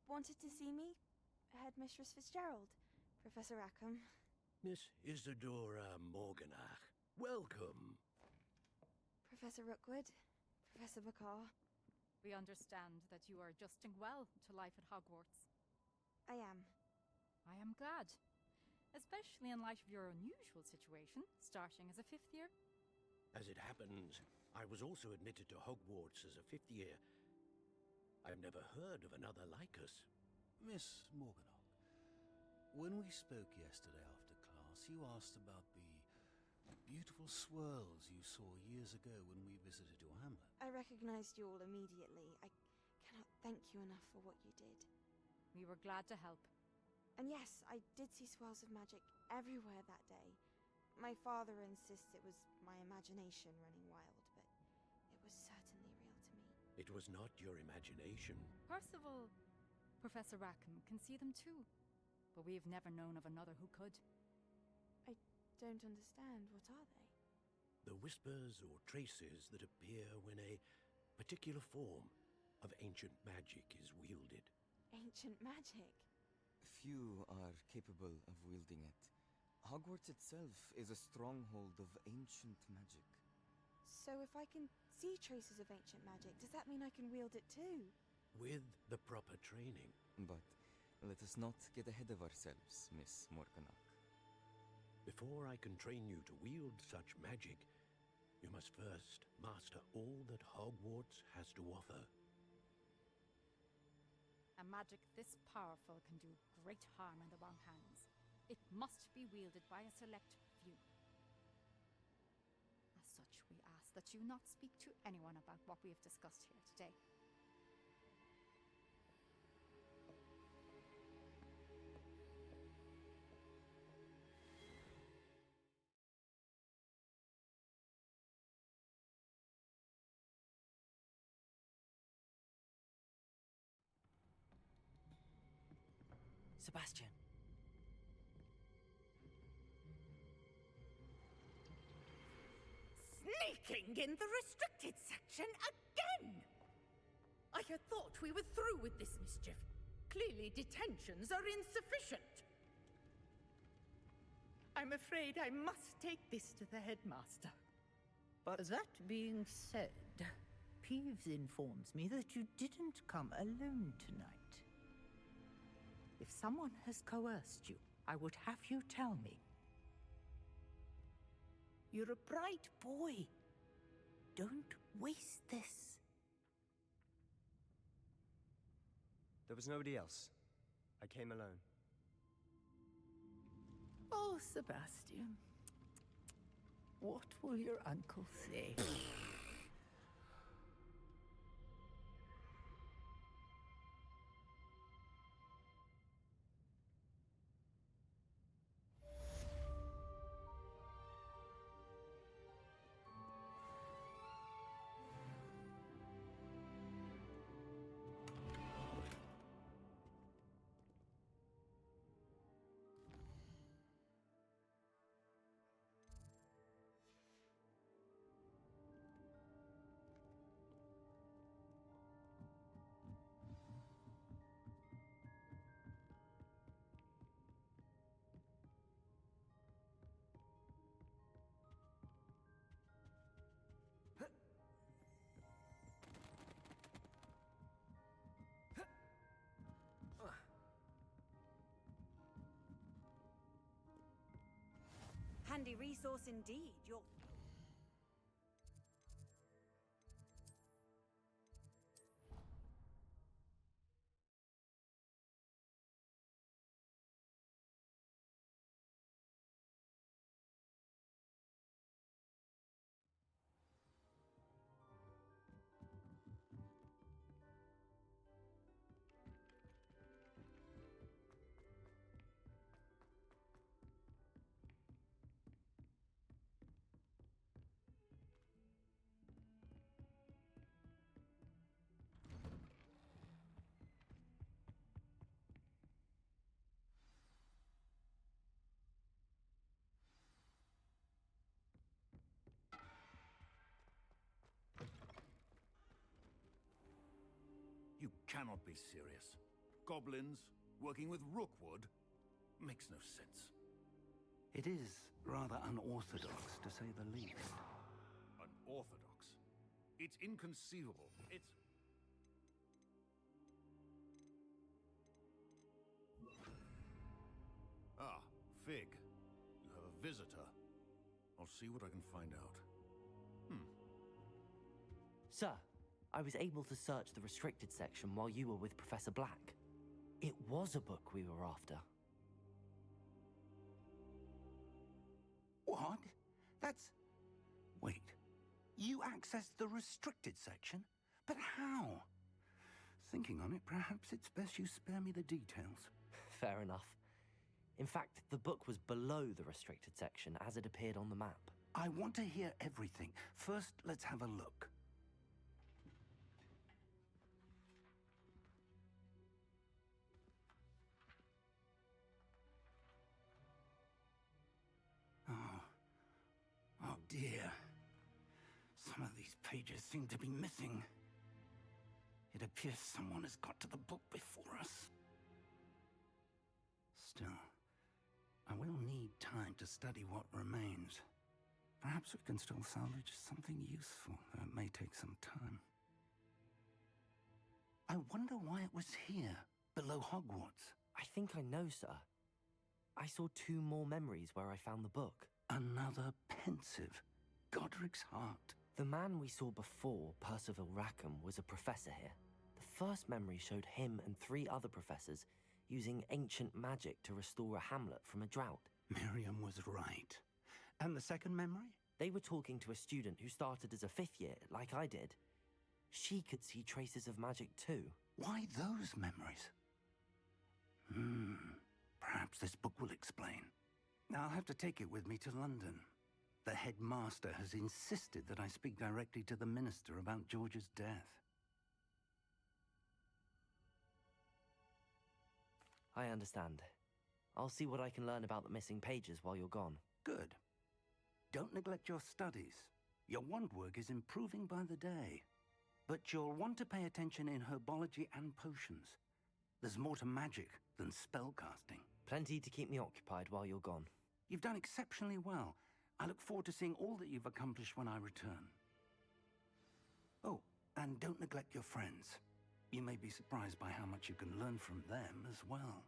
Speaker 16: wanted to see me? Headmistress Fitzgerald, Professor Rackham.
Speaker 17: Miss Isadora Morganach, welcome.
Speaker 16: Professor Rookwood, Professor Bakar.
Speaker 18: We understand that you are adjusting well to life at Hogwarts.
Speaker 16: I am.
Speaker 18: I am glad. Especially in light of your unusual situation, starting as a 5th year.
Speaker 17: As it happens, I was also admitted to Hogwarts as a 5th year. I've never heard of another like us.
Speaker 1: Miss Morganach, when we spoke yesterday after class, you asked about the beautiful swirls you saw years ago when we visited your hamlet.
Speaker 16: I recognized you all immediately. I cannot thank you enough for what you did.
Speaker 18: We were glad to help.
Speaker 16: And yes, I did see swirls of magic everywhere that day. My father insists it was my imagination running wild, but it was certainly real to me.
Speaker 17: It was not your imagination.
Speaker 18: Percival, Professor Rackham can see them too, but we've never known of another who could.
Speaker 16: I don't understand. What are they?
Speaker 17: The whispers or traces that appear when a particular form of ancient magic is wielded.
Speaker 16: Ancient magic?
Speaker 19: Few are capable of wielding it. Hogwarts itself is a stronghold of ancient magic.
Speaker 16: So if I can see traces of ancient magic, does that mean I can wield it too?
Speaker 17: With the proper training.
Speaker 19: But let us not get ahead of ourselves, Miss Morganach.
Speaker 17: Before I can train you to wield such magic, you must first master all that Hogwarts has to offer.
Speaker 18: A magic this powerful can do great harm in the wrong hands. It must be wielded by a select few. As such, we ask that you not speak to anyone about what we have discussed here today.
Speaker 3: Sebastian.
Speaker 20: Sneaking in the restricted section again! I had thought we were through with this mischief. Clearly detentions are insufficient. I'm afraid I must take this to the headmaster.
Speaker 21: But that being said, Peeves informs me that you didn't come alone tonight. If someone has coerced you, I would have you tell me. You're a bright boy. Don't waste this.
Speaker 13: There was nobody else. I came alone.
Speaker 21: Oh, Sebastian. What will your uncle say?
Speaker 22: Handy resource indeed. You're...
Speaker 1: You cannot be serious. goblins, working with rookwood. Makes no sense.
Speaker 11: It is rather unorthodox, to say the least.
Speaker 1: Unorthodox? It's inconceivable. It's... Ah, Fig. You have a visitor. I'll see what I can find out.
Speaker 3: Sir, I was able to search the restricted section while you were with Professor Black. It was a book we were after.
Speaker 11: What? That's... Wait. You accessed the restricted section? But how? Thinking on it, perhaps it's best you spare me the details.
Speaker 3: Fair enough. In fact, the book was below the restricted section as it appeared on the map.
Speaker 11: I want to hear everything. First, let's have a look. Oh dear. Some of these pages seem to be missing. It appears someone has got to the book before us. Still, I will need time to study what remains. Perhaps we can still salvage something useful, though it may take some time. I wonder why it was here, below Hogwarts.
Speaker 3: I think I know, sir. I saw 2 more memories where I found the book.
Speaker 11: Another pensive. Godric's heart.
Speaker 3: The man we saw before, Percival Rackham, was a professor here. The first memory showed him and 3 other professors using ancient magic to restore a hamlet from a drought.
Speaker 11: Miriam was right. And the second memory?
Speaker 3: They were talking to a student who started as a 5th year, like I did. She could see traces of magic too.
Speaker 11: Why those memories? Perhaps this book will explain. I'll have to take it with me to London. The headmaster has insisted that I speak directly to the minister about George's death.
Speaker 3: I understand. I'll see what I can learn about the missing pages while you're gone.
Speaker 11: Good. Don't neglect your studies. Your wand work is improving by the day. But you'll want to pay attention in herbology and potions. There's more to magic than spellcasting.
Speaker 3: Plenty to keep me occupied while you're gone.
Speaker 11: You've done exceptionally well. I look forward to seeing all that you've accomplished when I return. Oh, and don't neglect your friends. You may be surprised by how much you can learn from them as well.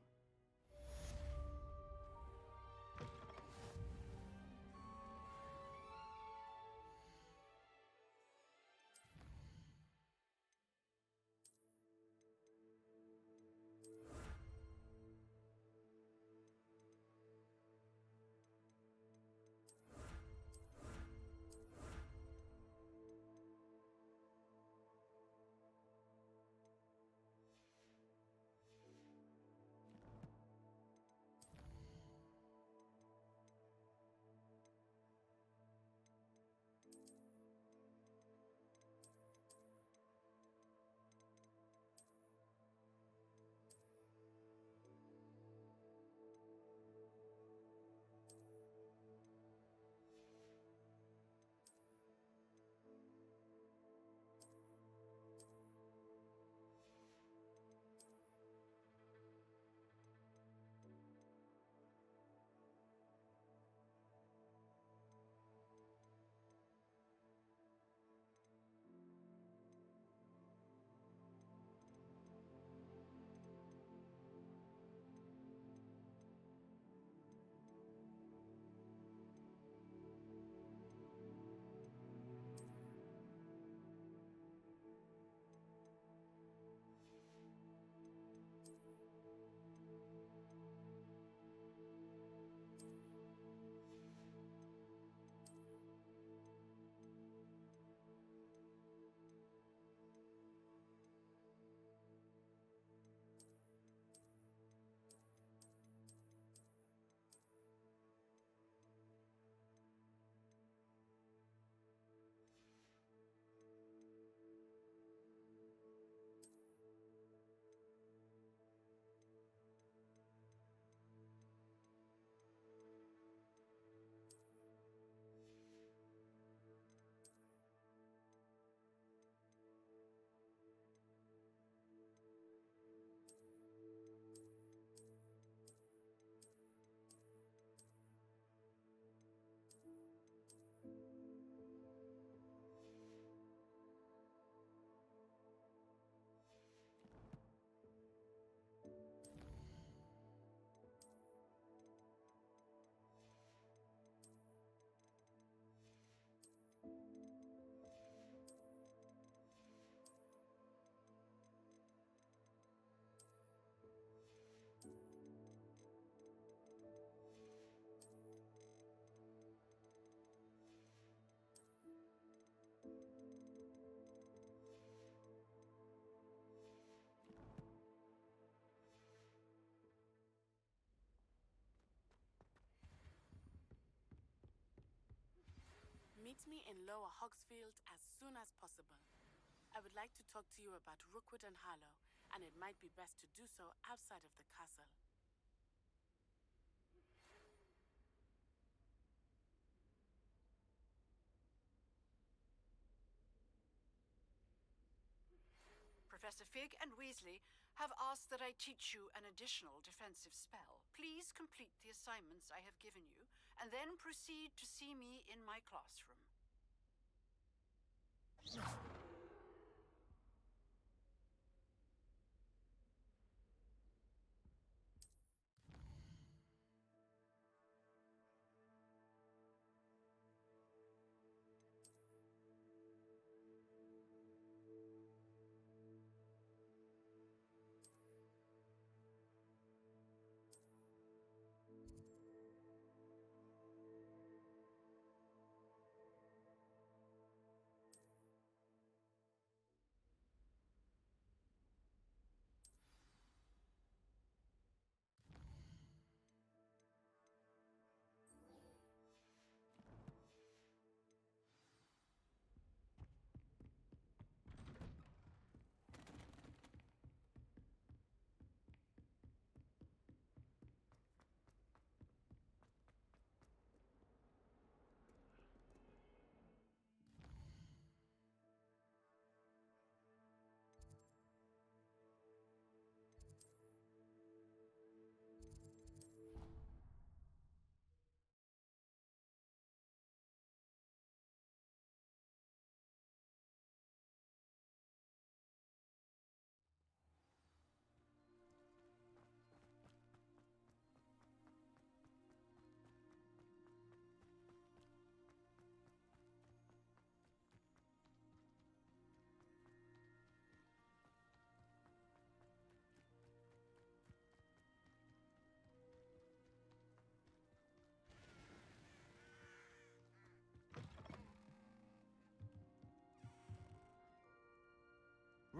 Speaker 4: Meet me in Lower Hogsfield as soon as possible. I would like to talk to you about Rookwood and Harlow, and it might be best to do so outside of the castle.
Speaker 12: Professor Fig and Weasley have asked that I teach you an additional defensive spell. Please complete the assignments I have given you, and then proceed to see me in my classroom.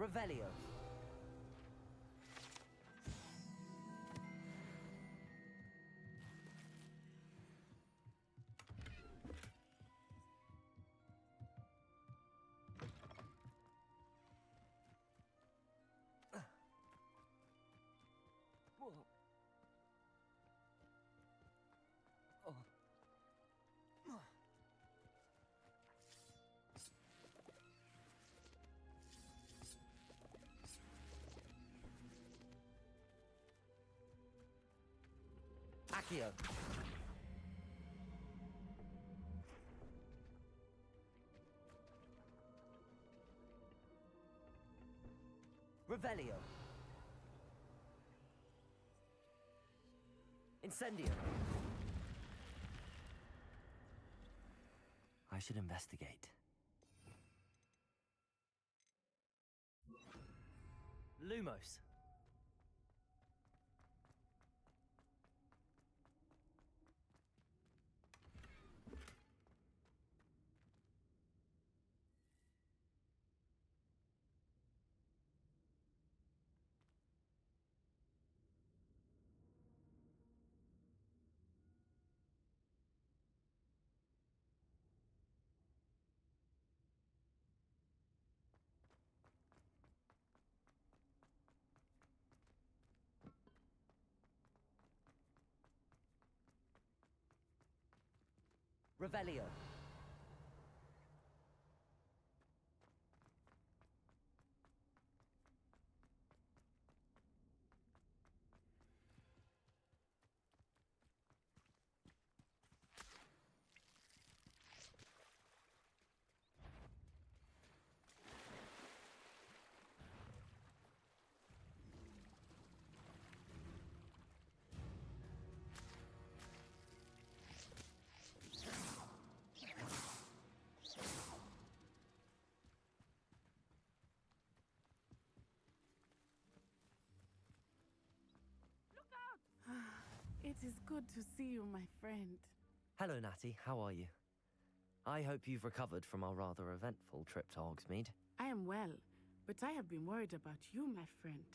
Speaker 3: Revelio. Accio. Revelio. Incendio. I should investigate. Lumos. Revelio.
Speaker 4: It is good to see you, my friend.
Speaker 3: Hello, Natty. How are you? I hope you've recovered from our rather eventful trip to Hogsmeade.
Speaker 4: I am well, but I have been worried about you, my friend.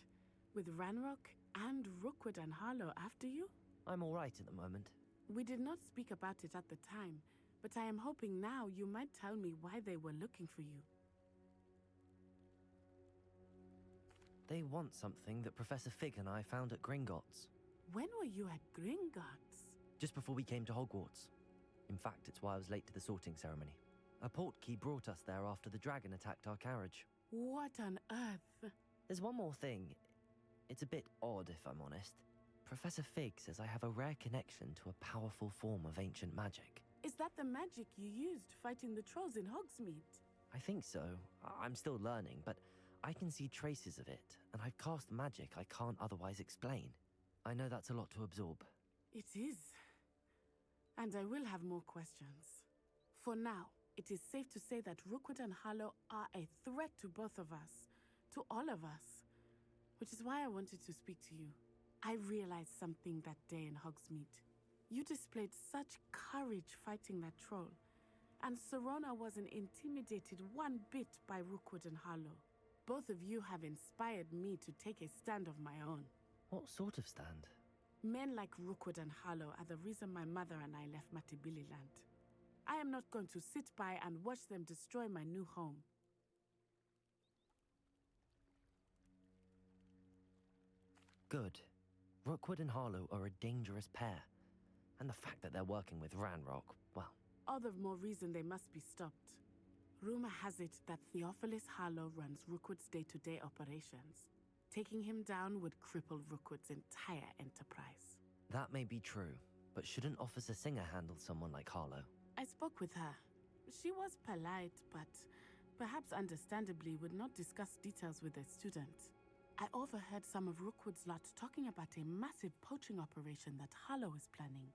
Speaker 4: With Ranrock and Rookwood and Harlow after you?
Speaker 3: I'm all right at the moment.
Speaker 4: We did not speak about it at the time, but I am hoping now you might tell me why they were looking for you.
Speaker 3: They want something that Professor Fig and I found at Gringotts.
Speaker 4: When were you at Gringotts?
Speaker 3: Just before we came to Hogwarts. In fact, it's why I was late to the sorting ceremony. A portkey brought us there after the dragon attacked our carriage.
Speaker 4: What on earth?
Speaker 3: There's one more thing. It's a bit odd, if I'm honest. Professor Fig says I have a rare connection to a powerful form of ancient magic.
Speaker 4: Is that the magic you used fighting the trolls in Hogsmeade?
Speaker 3: I think so. I'm still learning, but I can see traces of it, and I've cast magic I can't otherwise explain. I know that's a lot to absorb.
Speaker 4: It is. And I will have more questions. For now, it is safe to say that Rookwood and Harlow are a threat to both of us, to all of us, which is why I wanted to speak to you. I realized something that day in Hogsmeade. You displayed such courage fighting that troll, and Serona wasn't intimidated one bit by Rookwood and Harlow. Both of you have inspired me to take a stand of my own.
Speaker 3: What sort of stand?
Speaker 4: Men like Rookwood and Harlow are the reason my mother and I left Matabeleland. I am not going to sit by and watch them destroy my new home.
Speaker 3: Good. Rookwood and Harlow are a dangerous pair. And the fact that they're working with Ranrock, well...
Speaker 4: All the more reason they must be stopped. Rumor has it that Theophilus Harlow runs Rookwood's day-to-day operations. Taking him down would cripple Rookwood's entire enterprise.
Speaker 3: That may be true, but shouldn't Officer Singer handle someone like Harlow?
Speaker 4: I spoke with her. She was polite, but perhaps understandably would not discuss details with a student. I overheard some of Rookwood's lot talking about a massive poaching operation that Harlow is planning.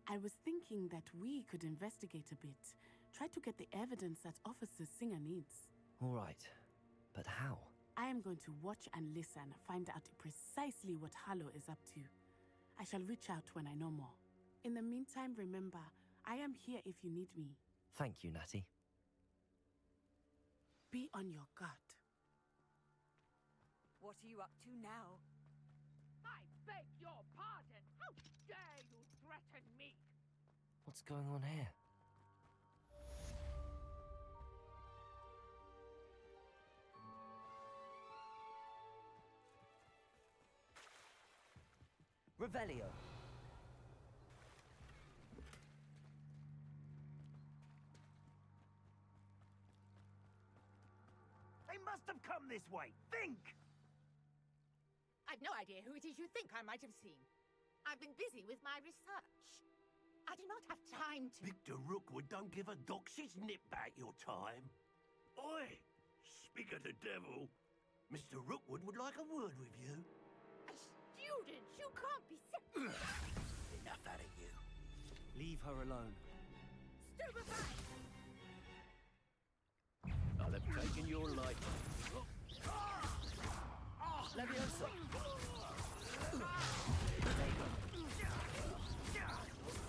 Speaker 4: I was thinking that we could investigate a bit, try to get the evidence that Officer Singer needs.
Speaker 3: All right, but how?
Speaker 4: I am going to watch and listen, find out precisely what Harlow is up to. I shall reach out when I know more. In the meantime, remember, I am here if you need me.
Speaker 3: Thank you, Natty.
Speaker 4: Be on your guard.
Speaker 20: What are you up to now?
Speaker 6: I beg your pardon! How dare you threaten me?
Speaker 3: What's going on here?
Speaker 15: Revelio.
Speaker 14: They must have come this way. Think!
Speaker 6: I've no idea who it is you think I might have seen. I've been busy with my research. I do not have time to...
Speaker 17: Victor Rookwood don't give a doxy's nip back your time. Oi! Speak of the devil. Mr. Rookwood would like a word with you.
Speaker 6: A student! You can't be...
Speaker 17: Enough out of you.
Speaker 15: Leave her alone.
Speaker 6: Stupefy!
Speaker 17: I'll have taken your life.
Speaker 15: Levioso.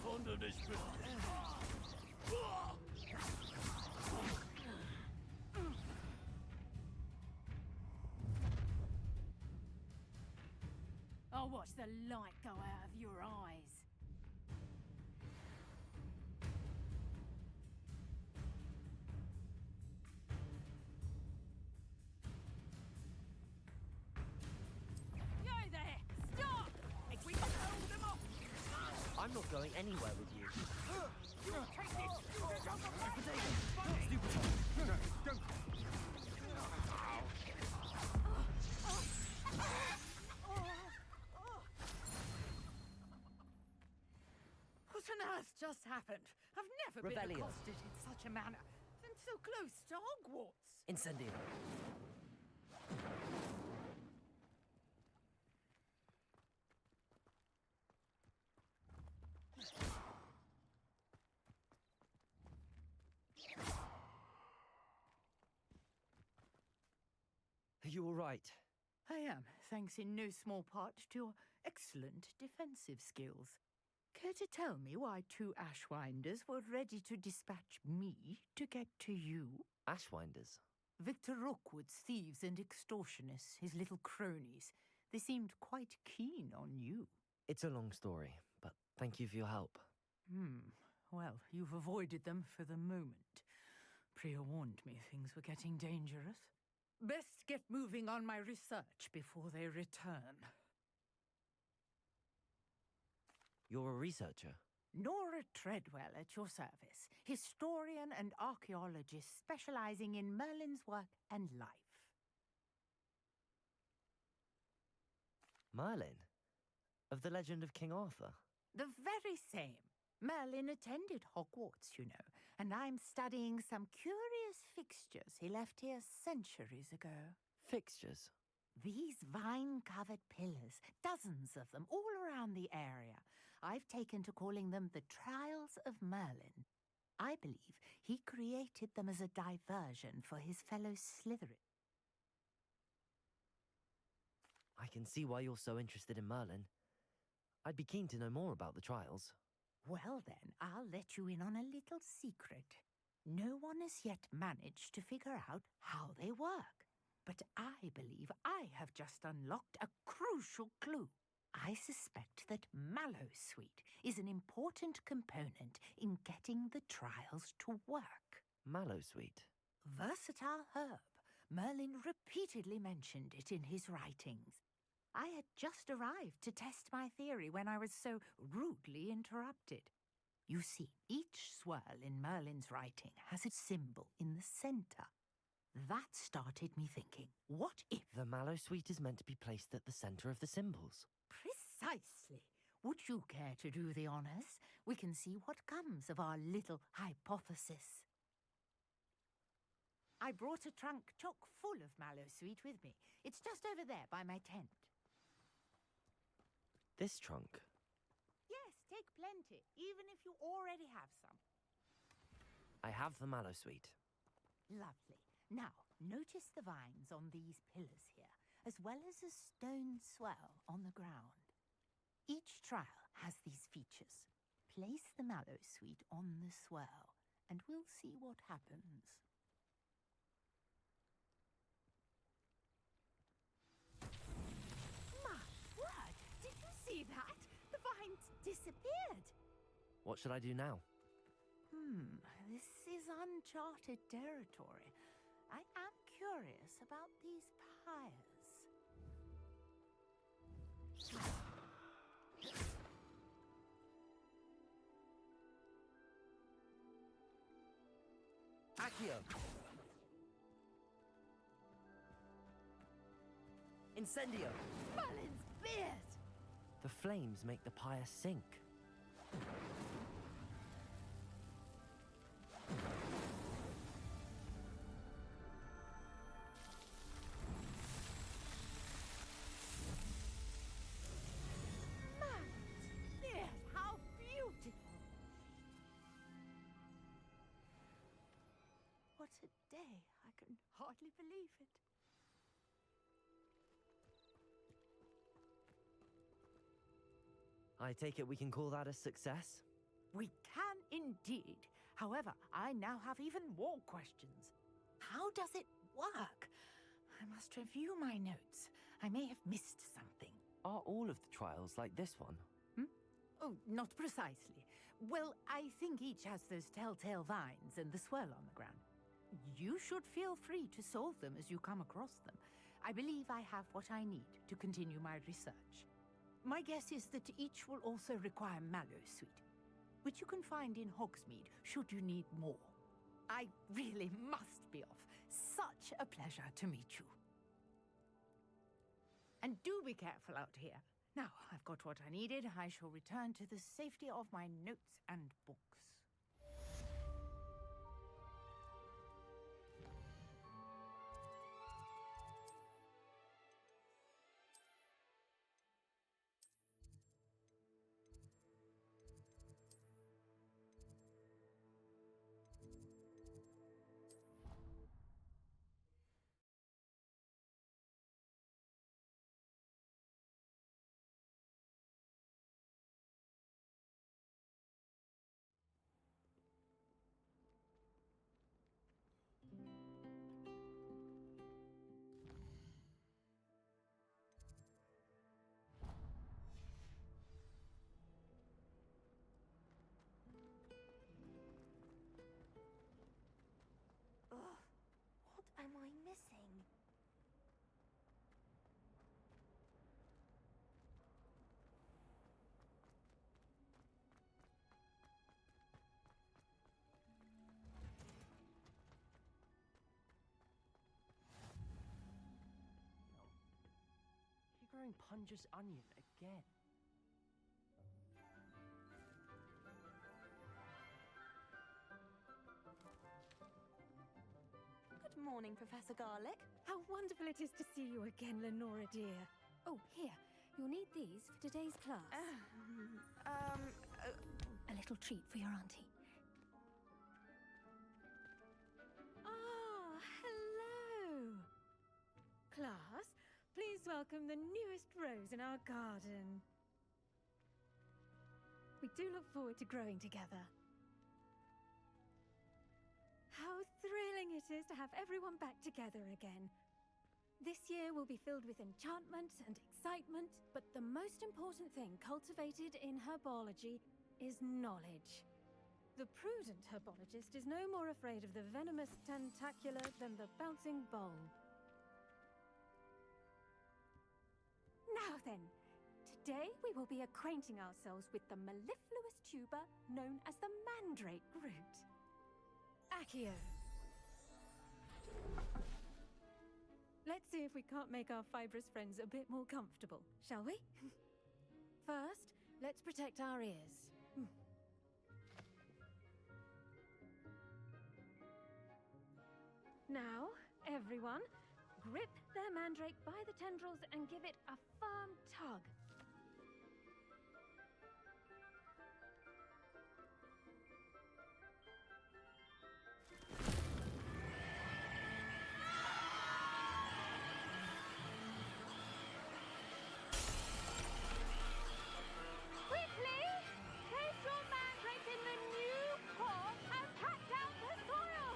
Speaker 17: Ponder this business.
Speaker 20: I'll watch the light go out of your eyes.
Speaker 6: Yo there! Stop! We can hold them off!
Speaker 3: I'm not going anywhere with you.
Speaker 6: You take this student off of my
Speaker 5: Don't.
Speaker 20: What on earth just happened? I've never been
Speaker 3: Revelio.
Speaker 20: accosted in such a manner. And so close to Hogwarts.
Speaker 3: Incendio. Are you all right?
Speaker 21: I am, thanks in no small part to your excellent defensive skills. Care to tell me why two Ashwinders were ready to dispatch me to get to you?
Speaker 3: Ashwinders?
Speaker 21: Victor Rookwood's thieves and extortionists, his little cronies. They seemed quite keen on you.
Speaker 3: It's a long story, but thank you for your help.
Speaker 21: Well, you've avoided them for the moment. Priya warned me things were getting dangerous. Best get moving on my research before they return.
Speaker 3: You're a researcher?
Speaker 21: Nora Treadwell at your service, historian and archaeologist specializing in Merlin's work and life.
Speaker 3: Merlin? Of the legend of King Arthur?
Speaker 21: The very same. Merlin attended Hogwarts, you know, and I'm studying some curious fixtures he left here centuries ago.
Speaker 3: Fixtures?
Speaker 21: These vine-covered pillars, dozens of them, all around the area. I've taken to calling them the Trials of Merlin. I believe he created them as a diversion for his fellow Slytherin.
Speaker 3: I can see why you're so interested in Merlin. I'd be keen to know more about the trials.
Speaker 21: Well then, I'll let you in on a little secret. No one has yet managed to figure out how they work. But I believe I have just unlocked a crucial clue. I suspect that Mallowsweet is an important component in getting the trials to work.
Speaker 3: Mallowsweet?
Speaker 21: Versatile herb. Merlin repeatedly mentioned it in his writings. I had just arrived to test my theory when I was so rudely interrupted. You see, each swirl in Merlin's writing has a symbol in the center. That started me thinking, what if...
Speaker 3: The Mallowsweet is meant to be placed at the center of the symbols.
Speaker 21: Precisely. Would you care to do the honors? We can see what comes of our little hypothesis. I brought a trunk chock full of Mallowsweet with me. It's just over there by my tent.
Speaker 3: This trunk?
Speaker 21: Yes, take plenty, even if you already have some.
Speaker 3: I have the Mallowsweet.
Speaker 21: Lovely. Now, notice the vines on these pillars here, as well as a stone swell on the ground. Each trial has these features. Place the Mallowsweet on the swell, and we'll see what happens. My word! Did you see that? The vines disappeared.
Speaker 3: What should I do now?
Speaker 21: This is uncharted territory. I am curious about these pyres.
Speaker 15: Accio! Incendio!
Speaker 21: Merlin's beard!
Speaker 3: The flames make the pyre sink.
Speaker 21: How beautiful! What a day! I can hardly believe it.
Speaker 3: I take it we can call that a success?
Speaker 21: We can indeed. However, I now have even more questions. How does it work? I must review my notes. I may have missed something.
Speaker 3: Are all of the trials like this one?
Speaker 21: Oh, not precisely. Well, I think each has those telltale vines and the swirl on the ground. You should feel free to solve them as you come across them. I believe I have what I need to continue my research. My guess is that each will also require Mallowsweet, which you can find in Hogsmeade should you need more. I really must be off. Such a pleasure to meet you. And do be careful out here. Now, I've got what I needed. I shall return to the safety of my notes and books.
Speaker 3: wearing Punja's onion again?
Speaker 8: Good morning, Professor Garlic.
Speaker 9: How wonderful it is to see you again, Lenora dear. Oh, here. You'll need these for today's class. A little treat for your auntie. Ah, hello. Class, please welcome the newest rose in our garden. We do look forward to growing together. How thrilling it is to have everyone back together again. This year will be filled with enchantment and excitement, but the most important thing cultivated in herbology is knowledge. The prudent herbologist is no more afraid of the venomous tentacular than the bouncing bulb. Now then, today we will be acquainting ourselves with the mellifluous tuber known as the mandrake root. Accio. Let's see if we can't make our fibrous friends a bit more comfortable, shall we? First, let's protect our ears. Now, everyone, grip their mandrake by the tendrils and give it a firm tug. Quickly! Place your mandrake in the new pot and pat down the soil!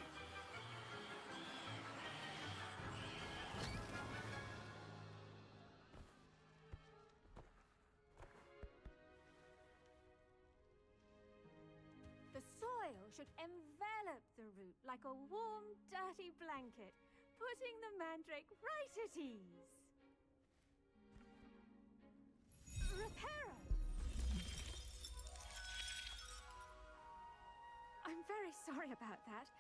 Speaker 9: The soil should envelop the root like a warm, dirty blanket, putting the mandrake right at ease. Reparo! I'm very sorry about that.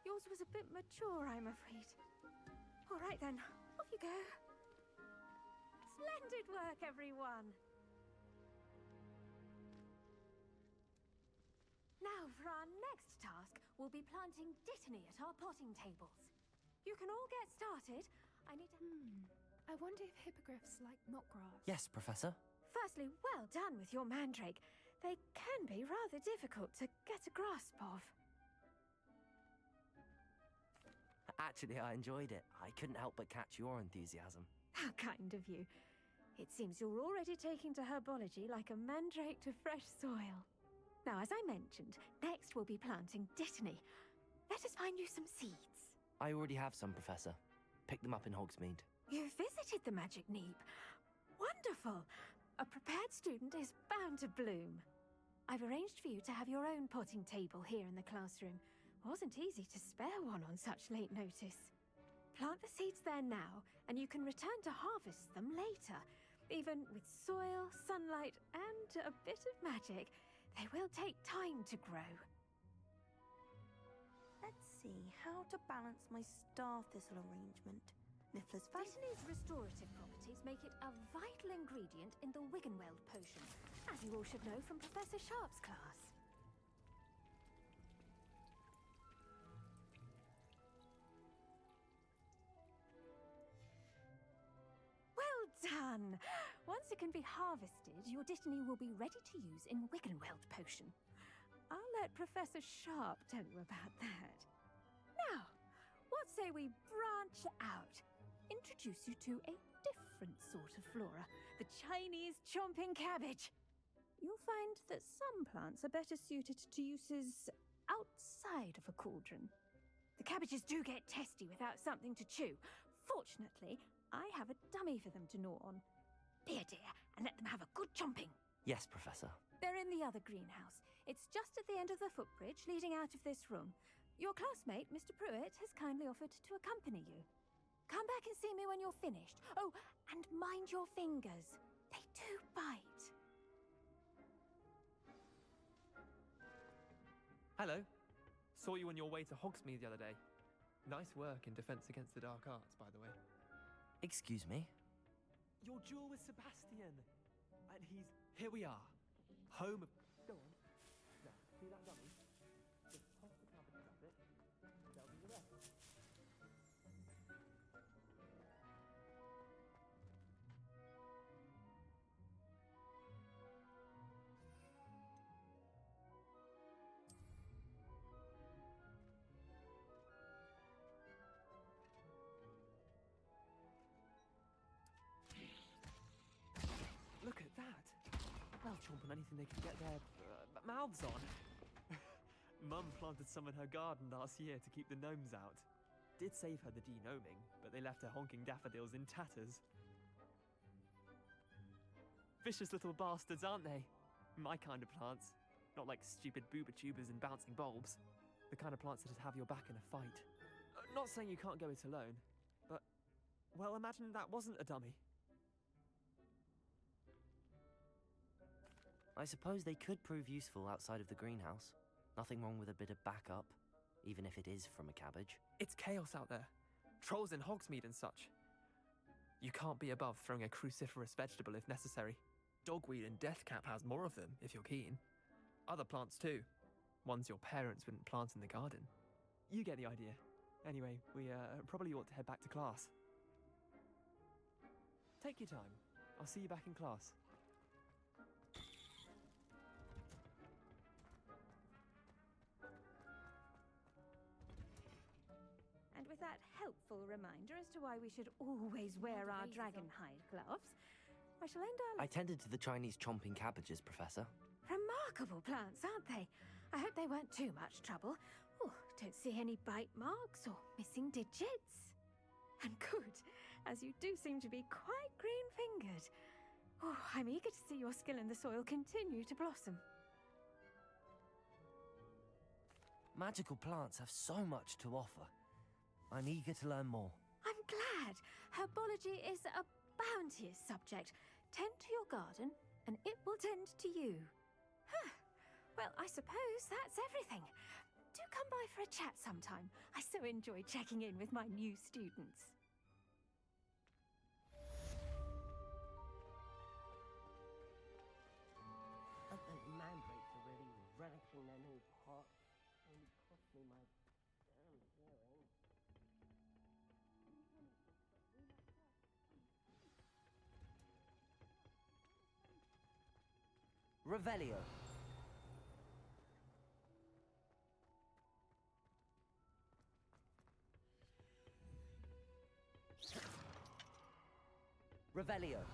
Speaker 9: Yours was a bit mature, I'm afraid. All right then, off you go. Splendid work, everyone. Now, for our next task, we'll be planting dittany at our potting tables. You can all get started. I need to...
Speaker 23: I wonder if hippogriffs like knotgrass.
Speaker 3: Yes, Professor.
Speaker 9: Firstly, well done with your mandrake. They can be rather difficult to get a grasp of.
Speaker 3: Actually, I enjoyed it. I couldn't help but catch your enthusiasm.
Speaker 9: How kind of you. It seems you're already taking to herbology like a mandrake to fresh soil. Now, as I mentioned, next we'll be planting dittany. Let us find you some seeds.
Speaker 3: I already have some, Professor. Picked them up in Hogsmeade.
Speaker 9: You visited the Magic Neep. Wonderful! A prepared student is bound to bloom. I've arranged for you to have your own potting table here in the classroom. Wasn't easy to spare one on such late notice. Plant the seeds there now, and you can return to harvest them later. Even with soil, sunlight, and a bit of magic, they will take time to grow.
Speaker 8: Let's see how to balance my star thistle arrangement. Niffler's
Speaker 9: Dittany's restorative properties make it a vital ingredient in the Wiggenweld potion, as you all should know from Professor Sharp's class. Well done! Once it can be harvested, your dittany will be ready to use in Wiggenweld potion. I'll let Professor Sharp tell you about that. Now, what say we branch out? Introduce you to a different sort of flora, the Chinese chomping cabbage. You'll find that some plants are better suited to uses outside of a cauldron. The cabbages do get testy without something to chew. Fortunately, I have a dummy for them to gnaw on. Be a dear and let them have a good chomping.
Speaker 3: Yes, Professor.
Speaker 9: They're in the other greenhouse. It's just at the end of the footbridge leading out of this room. Your classmate, Mr. Pruitt, has kindly offered to accompany you. Come back and see me when you're finished. Oh, and mind your fingers. They do bite.
Speaker 24: Hello. Saw you on your way to Hogsmeade the other day. Nice work in Defense Against the Dark Arts, by the way.
Speaker 3: Excuse me?
Speaker 24: Your duel with Sebastian. And here we are. Home of... Go on. Now, see that dummy? Just toss the cabbages at it. They'll do the rest. Look at that! They'll chomp on anything they can get their mouths on. Mum planted some in her garden last year to keep the gnomes out. Did save her the de-gnoming, but they left her honking daffodils in tatters. Vicious little bastards, aren't they? My kind of plants. Not like stupid booba tubers and bouncing bulbs. The kind of plants that'd have your back in a fight. Not saying you can't go it alone, but... well, imagine that wasn't a dummy.
Speaker 3: I suppose they could prove useful outside of the greenhouse. Nothing wrong with a bit of backup, even if it is from a cabbage.
Speaker 24: It's chaos out there. Trolls in Hogsmeade and such. You can't be above throwing a cruciferous vegetable if necessary. Dogweed and deathcap has more of them, if you're keen. Other plants too. Ones your parents wouldn't plant in the garden. You get the idea. Anyway, we probably ought to head back to class. Take your time. I'll see you back in class.
Speaker 9: And with that helpful reminder as to why we should always wear our dragonhide gloves, I shall end our...
Speaker 3: I tended to the Chinese chomping cabbages, Professor.
Speaker 9: Remarkable plants, aren't they? I hope they weren't too much trouble. Oh, don't see any bite marks or missing digits. And good, as you do seem to be quite green-fingered. Oh, I'm eager to see your skill in the soil continue to blossom.
Speaker 3: Magical plants have so much to offer. I'm eager to learn more.
Speaker 9: I'm glad. Herbology is a bounteous subject. Tend to your garden, and it will tend to you. Huh. Well, I suppose that's everything. Do come by for a chat sometime. I so enjoy checking in with my new students.
Speaker 15: The mandrakes are really relishing their new pot. Only cost me my damn hearing.
Speaker 3: Revelio. Revelio.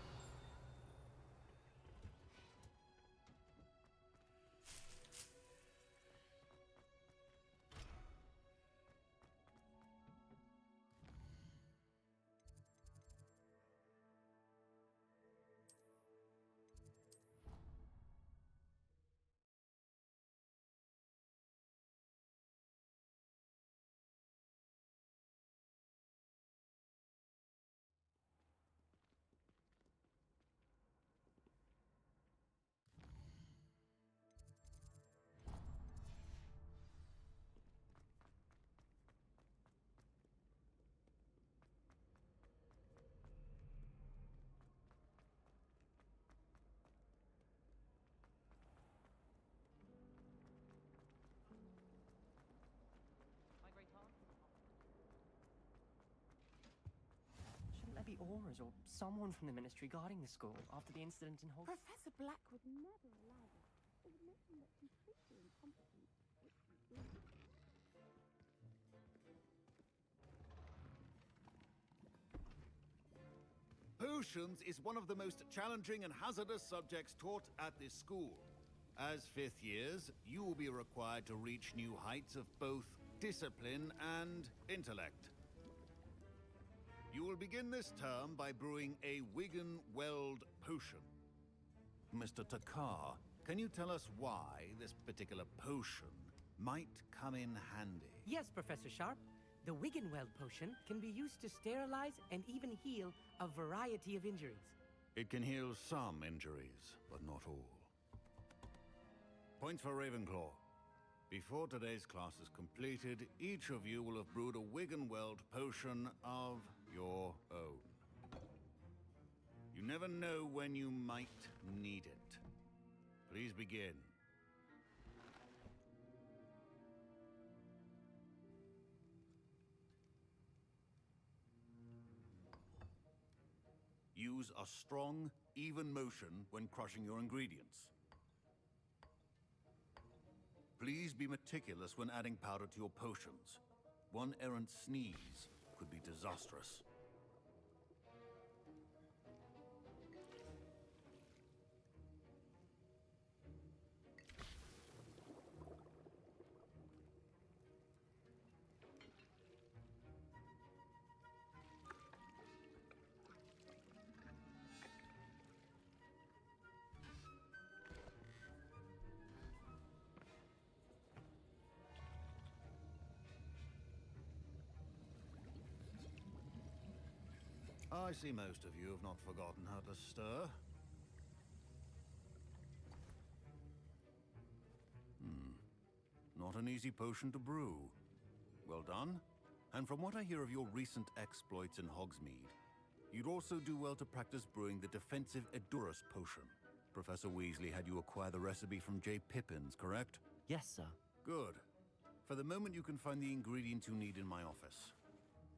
Speaker 2: Shouldn't there be auras or someone from the ministry guarding the school after the incident in Hogwarts?
Speaker 4: Professor Black would never allow this. It would make him look completely incompetent.
Speaker 1: Potions is one of the most challenging and hazardous subjects taught at this school. As fifth years, you will be required to reach new heights of both discipline and intellect. You will begin this term by brewing a Wigan-Weld potion. Mr. Takar, can you tell us why this particular potion might come in handy?
Speaker 7: Yes, Professor Sharp. The Wiggenweld potion can be used to sterilize and even heal a variety of injuries.
Speaker 1: It can heal some injuries, but not all. Points for Ravenclaw. Before today's class is completed, each of you will have brewed a Wiggenweld potion of your own. You You never know when you might need it. Please begin. Use a strong, even motion when crushing your ingredients. Please be meticulous when adding powder to your potions. One errant sneeze could be disastrous. I see most of you have not forgotten how to stir. Not an easy potion to brew. Well done. And from what I hear of your recent exploits in Hogsmeade, you'd also do well to practice brewing the defensive Edurus potion. Professor Weasley had you acquire the recipe from J. Pippin's, correct?
Speaker 3: Yes, sir.
Speaker 1: Good. For the moment, you can find the ingredients you need in my office.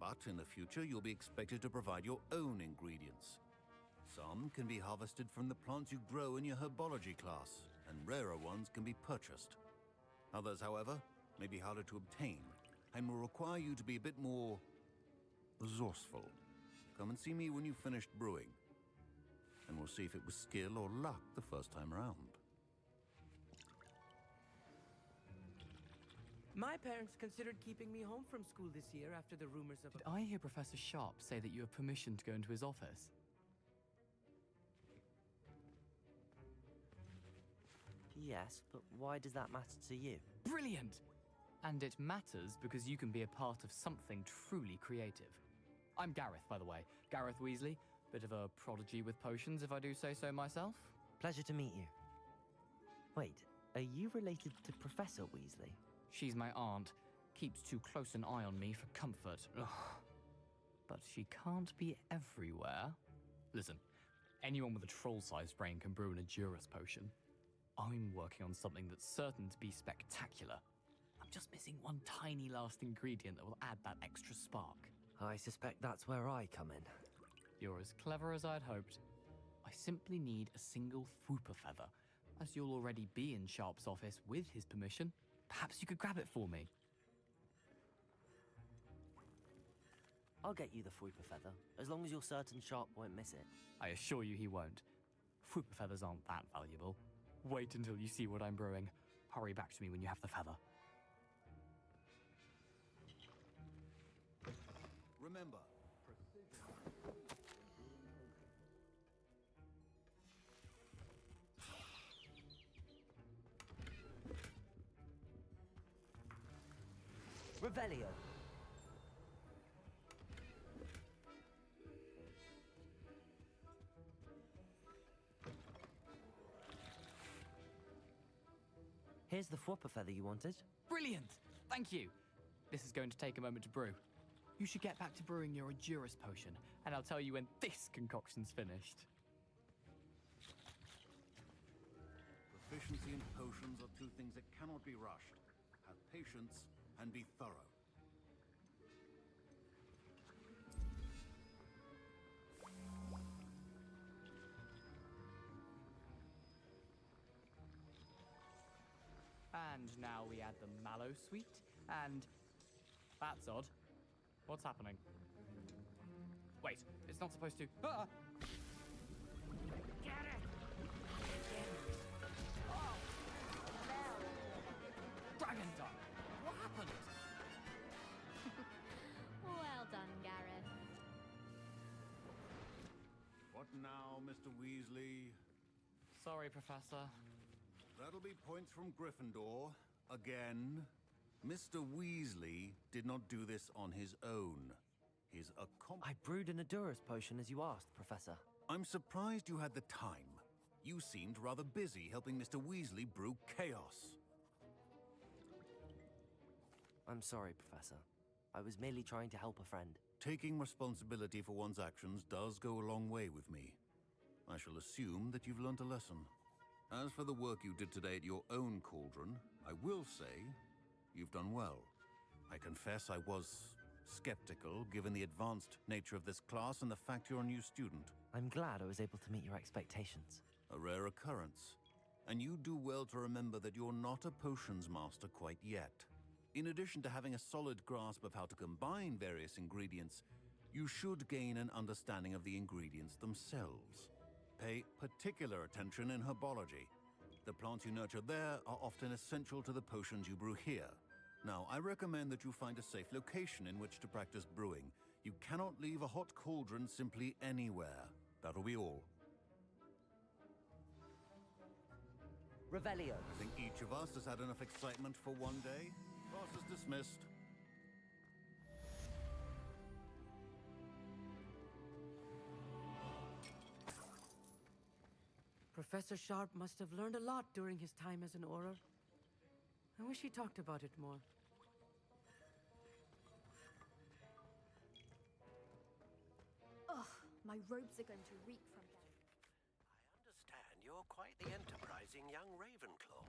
Speaker 1: But in the future, you'll be expected to provide your own ingredients. Some can be harvested from the plants you grow in your herbology class, and rarer ones can be purchased. Others, however, may be harder to obtain, and will require you to be a bit more resourceful. Come and see me when you've finished brewing, and we'll see if it was skill or luck the first time around.
Speaker 7: My parents considered keeping me home from school this year after the rumors of...
Speaker 24: Did I hear Professor Sharp say that you have permission to go into his office?
Speaker 3: Yes, but why does that matter to you?
Speaker 24: Brilliant! And it matters because you can be a part of something truly creative. I'm Gareth, by the way. Gareth Weasley. Bit of a prodigy with potions, if I do say so myself.
Speaker 3: Pleasure to meet you. Wait, are you related to Professor Weasley?
Speaker 24: She's my aunt. Keeps too close an eye on me for comfort. Ugh. But she can't be everywhere. Listen, anyone with a troll-sized brain can brew an Edurus potion. I'm working on something that's certain to be spectacular. I'm just missing one tiny last ingredient that will add that extra spark.
Speaker 3: I suspect that's where I come in.
Speaker 24: You're as clever as I'd hoped. I simply need a single Fwooper feather. As you'll already be in Sharp's office with his permission, perhaps you could grab it for me.
Speaker 3: I'll get you the Fwooper feather, as long as you're certain Sharp won't miss it.
Speaker 24: I assure you he won't. Fwooper feathers aren't that valuable. Wait until you see what I'm brewing. Hurry back to me when you have the feather.
Speaker 1: Remember,
Speaker 3: Revelio. Here's the Fwooper feather you wanted.
Speaker 24: Brilliant! Thank you. This is going to take a moment to brew. You should get back to brewing your Edurus potion, and I'll tell you when this concoction's finished.
Speaker 1: proficiency in potions are two things that cannot be rushed. Have patience and be thorough.
Speaker 24: And now we add the mallow sweet, and that's odd. What's happening? Wait, it's not supposed to. Ah!
Speaker 6: Get it!
Speaker 24: Dragon Dog! What happened?
Speaker 9: Well done, Gareth.
Speaker 1: What now, Mr. Weasley?
Speaker 24: Sorry, Professor.
Speaker 1: That'll be points from Gryffindor. Again. Mr. Weasley did not do this on his own. His
Speaker 3: I brewed an Edurus potion as you asked, Professor.
Speaker 1: I'm surprised you had the time. You seemed rather busy helping Mr. Weasley brew chaos.
Speaker 3: I'm sorry, Professor. I was merely trying to help a friend.
Speaker 1: Taking responsibility for one's actions does go a long way with me. I shall assume that you've learnt a lesson. As for the work you did today at your own cauldron, I will say you've done well. I confess I was skeptical, given the advanced nature of this class and the fact you're a new student.
Speaker 3: I'm glad I was able to meet your expectations.
Speaker 1: A rare occurrence. And you do well to remember that you're not a potions master quite yet. In addition to having a solid grasp of how to combine various ingredients, you should gain an understanding of the ingredients themselves. Pay particular attention in herbology. The plants you nurture there are often essential to the potions you brew here. Now, I recommend that you find a safe location in which to practice brewing. You cannot leave a hot cauldron simply anywhere. That'll be all.
Speaker 3: Revelio.
Speaker 1: I think each of us has had enough excitement for one day. Class is dismissed.
Speaker 7: Professor Sharp must have learned a lot during his time as an Auror. I wish he talked about it more.
Speaker 9: Ugh, my robes are going to reek from that.
Speaker 17: I understand you're quite the enterprising young Ravenclaw.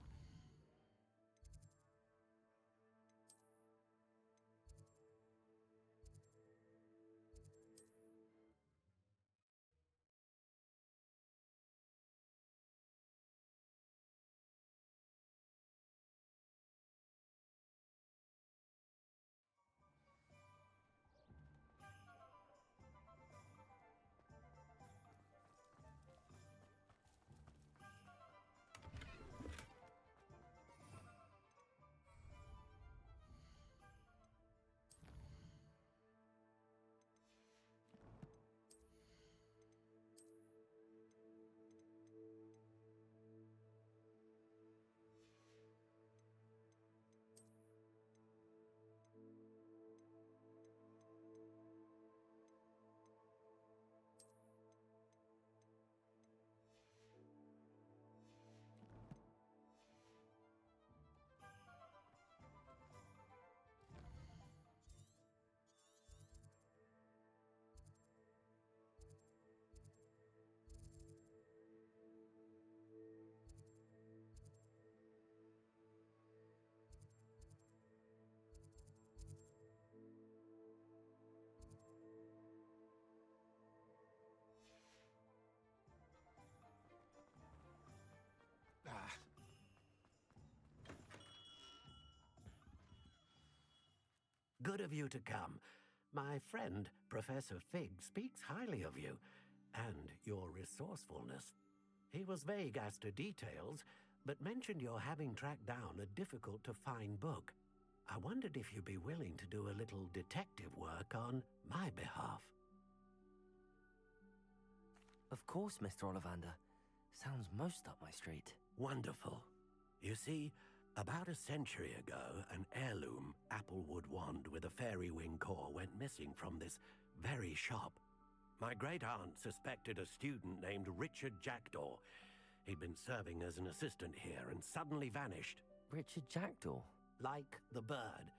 Speaker 17: Good of you to come. My friend, Professor Fig, speaks highly of you and your resourcefulness. He was vague as to details, but mentioned your having tracked down a difficult-to-find book. I wondered if you'd be willing to do a little detective work on my behalf.
Speaker 3: Of course, Mr. Ollivander. Sounds most up my street.
Speaker 17: Wonderful. You see, about a century ago, an heirloom applewood wand with a fairy wing core went missing from this very shop. My great-aunt suspected a student named Richard Jackdaw. He'd been serving as an assistant here and suddenly vanished.
Speaker 3: Richard Jackdaw?
Speaker 17: Like the bird.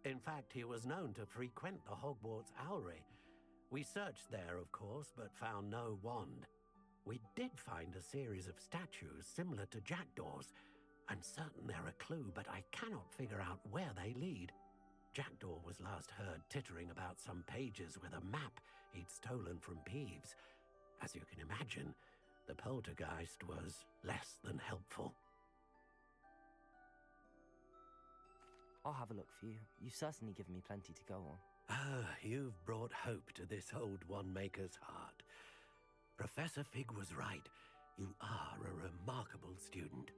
Speaker 17: In fact, he was known to frequent the Hogwarts Owlery. We searched there, of course, but found no wand. We did find a series of statues similar to Jackdaw's. I'm certain they're a clue, but I cannot figure out where they lead. Jackdaw was last heard tittering about some pages with a map he'd stolen from Peeves. As you can imagine, the poltergeist was less than helpful.
Speaker 3: I'll have a look for you. You've certainly given me plenty to go on.
Speaker 17: Ah, you've brought hope to this old one-maker's heart. Professor Fig was right. You are a remarkable student.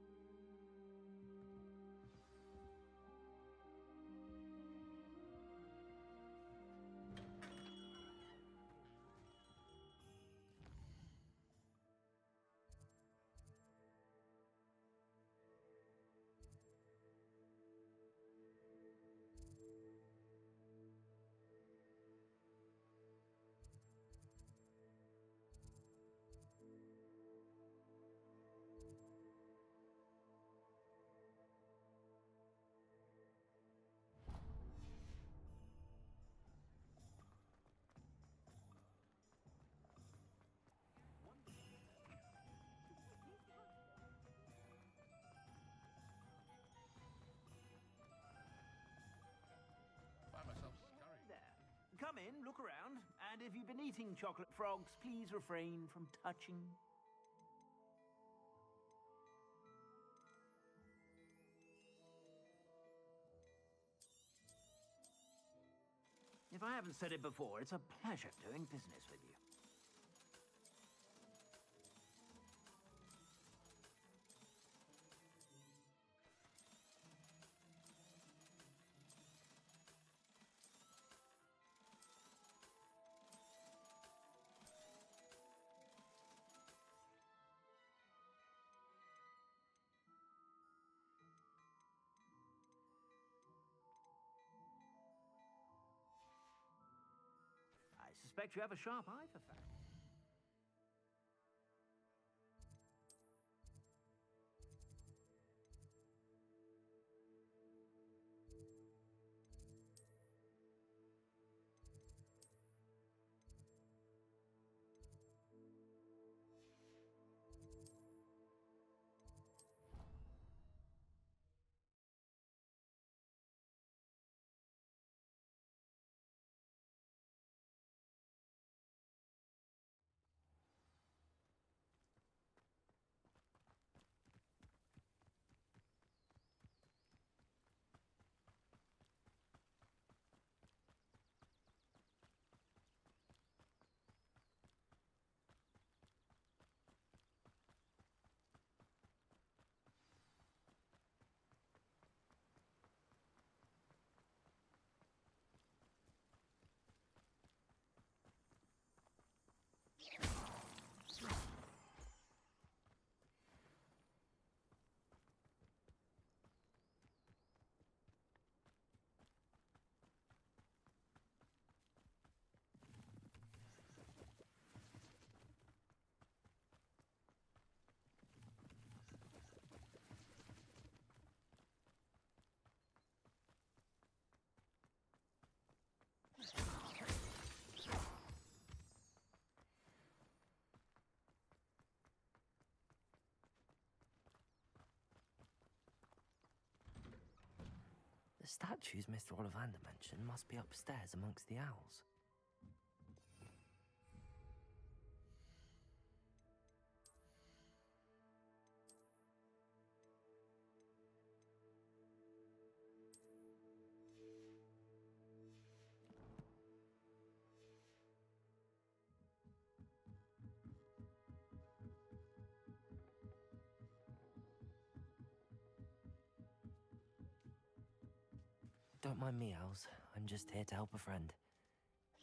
Speaker 10: look around, and if you've been eating chocolate frogs, please refrain from touching. If I haven't said it before, it's a pleasure doing business with you. I suspect you have a sharp eye for facts.
Speaker 3: The statues Mr. Ollivander mentioned must be upstairs amongst the owls. Don't mind me, owls. I'm just here to help a friend.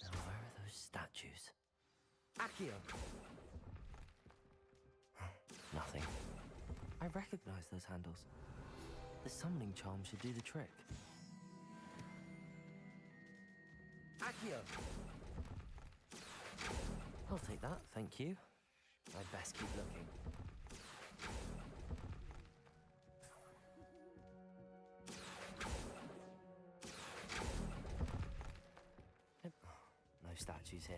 Speaker 3: Now, where are those statues?
Speaker 7: Accio!
Speaker 3: Nothing. I recognize those handles. The summoning charm should do the trick.
Speaker 7: Accio!
Speaker 3: I'll take that, thank you. I'd best keep looking. No statues here.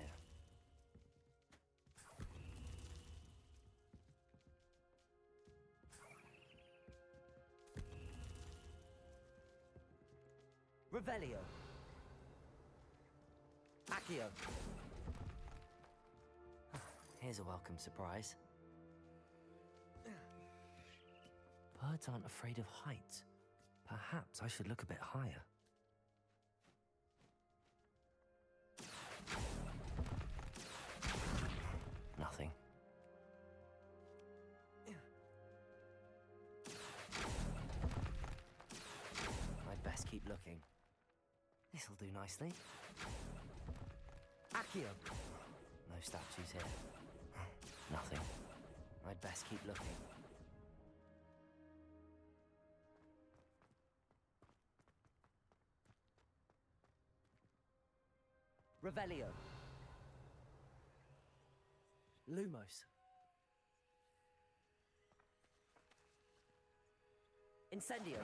Speaker 7: Revelio. Accio.
Speaker 3: Here's a welcome surprise. Birds aren't afraid of heights. Perhaps I should look a bit higher. Nothing. I'd best keep looking. This'll do nicely.
Speaker 7: Accio.
Speaker 3: No statues here. Nothing. I'd best keep looking.
Speaker 7: Revelio. Lumos. Incendio.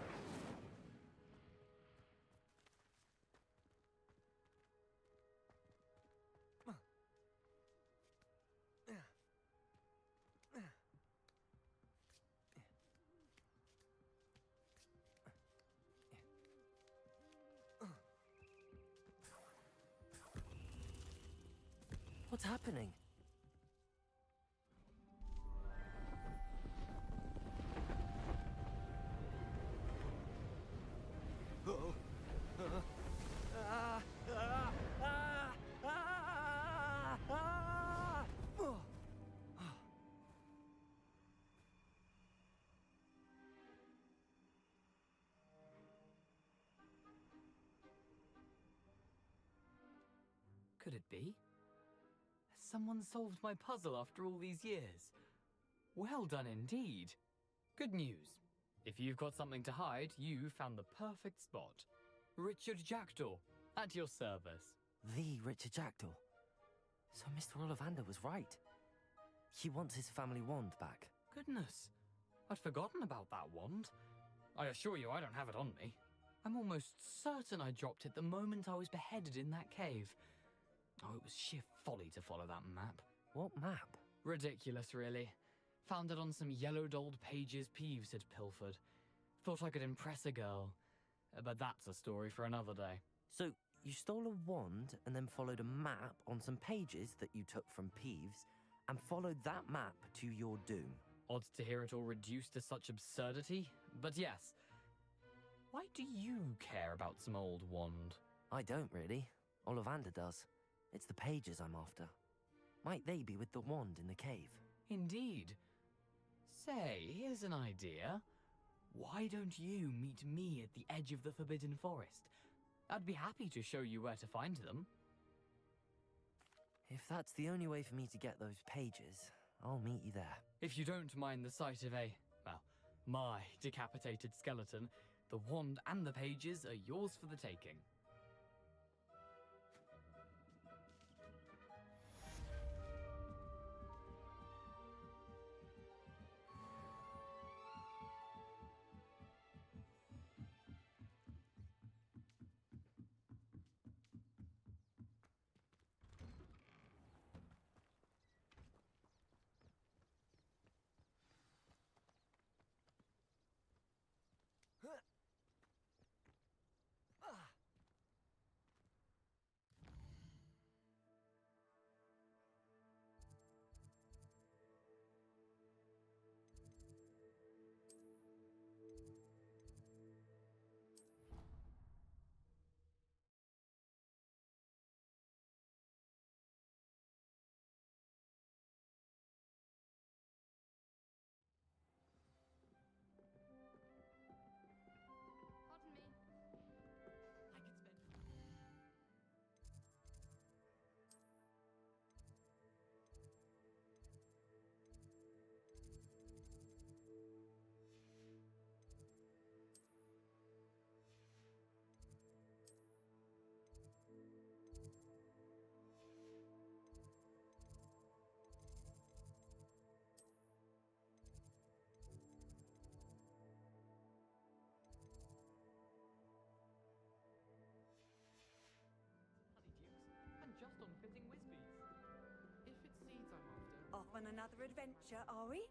Speaker 3: happening?
Speaker 1: Oh.
Speaker 13: Could it be? Has someone solved my puzzle after all these years? Well done indeed. Good news. If you've got something to hide, you found the perfect spot. Richard Jackdaw, at your service.
Speaker 3: The Richard Jackdaw. So Mr. Ollivander was right. He wants his family wand back.
Speaker 13: Goodness, I'd forgotten about that wand. I assure you I don't have it on me. I'm almost certain I dropped it the moment I was beheaded in that cave. Oh, it was sheer folly to follow that map.
Speaker 3: What map?
Speaker 13: Ridiculous, really. Found it on some yellowed old pages Peeves had pilfered. Thought I could impress a girl. But that's a story for another day.
Speaker 3: So, you stole a wand and then followed a map on some pages that you took from Peeves and followed that map to your doom.
Speaker 13: Odd to hear it all reduced to such absurdity, but yes. Why do you care about some old wand?
Speaker 3: I don't really. Ollivander does. It's the pages I'm after. Might they be with the wand in the cave?
Speaker 13: Indeed. Say, here's an idea. Why don't you meet me at the edge of the Forbidden Forest? I'd be happy to show you where to find them.
Speaker 3: If that's the only way for me to get those pages, I'll meet you there.
Speaker 13: If you don't mind the sight of my decapitated skeleton, the wand and the pages are yours for the taking. Just on fitting whiz beats. If it's seeds I'm after...
Speaker 22: Off on another adventure, are we?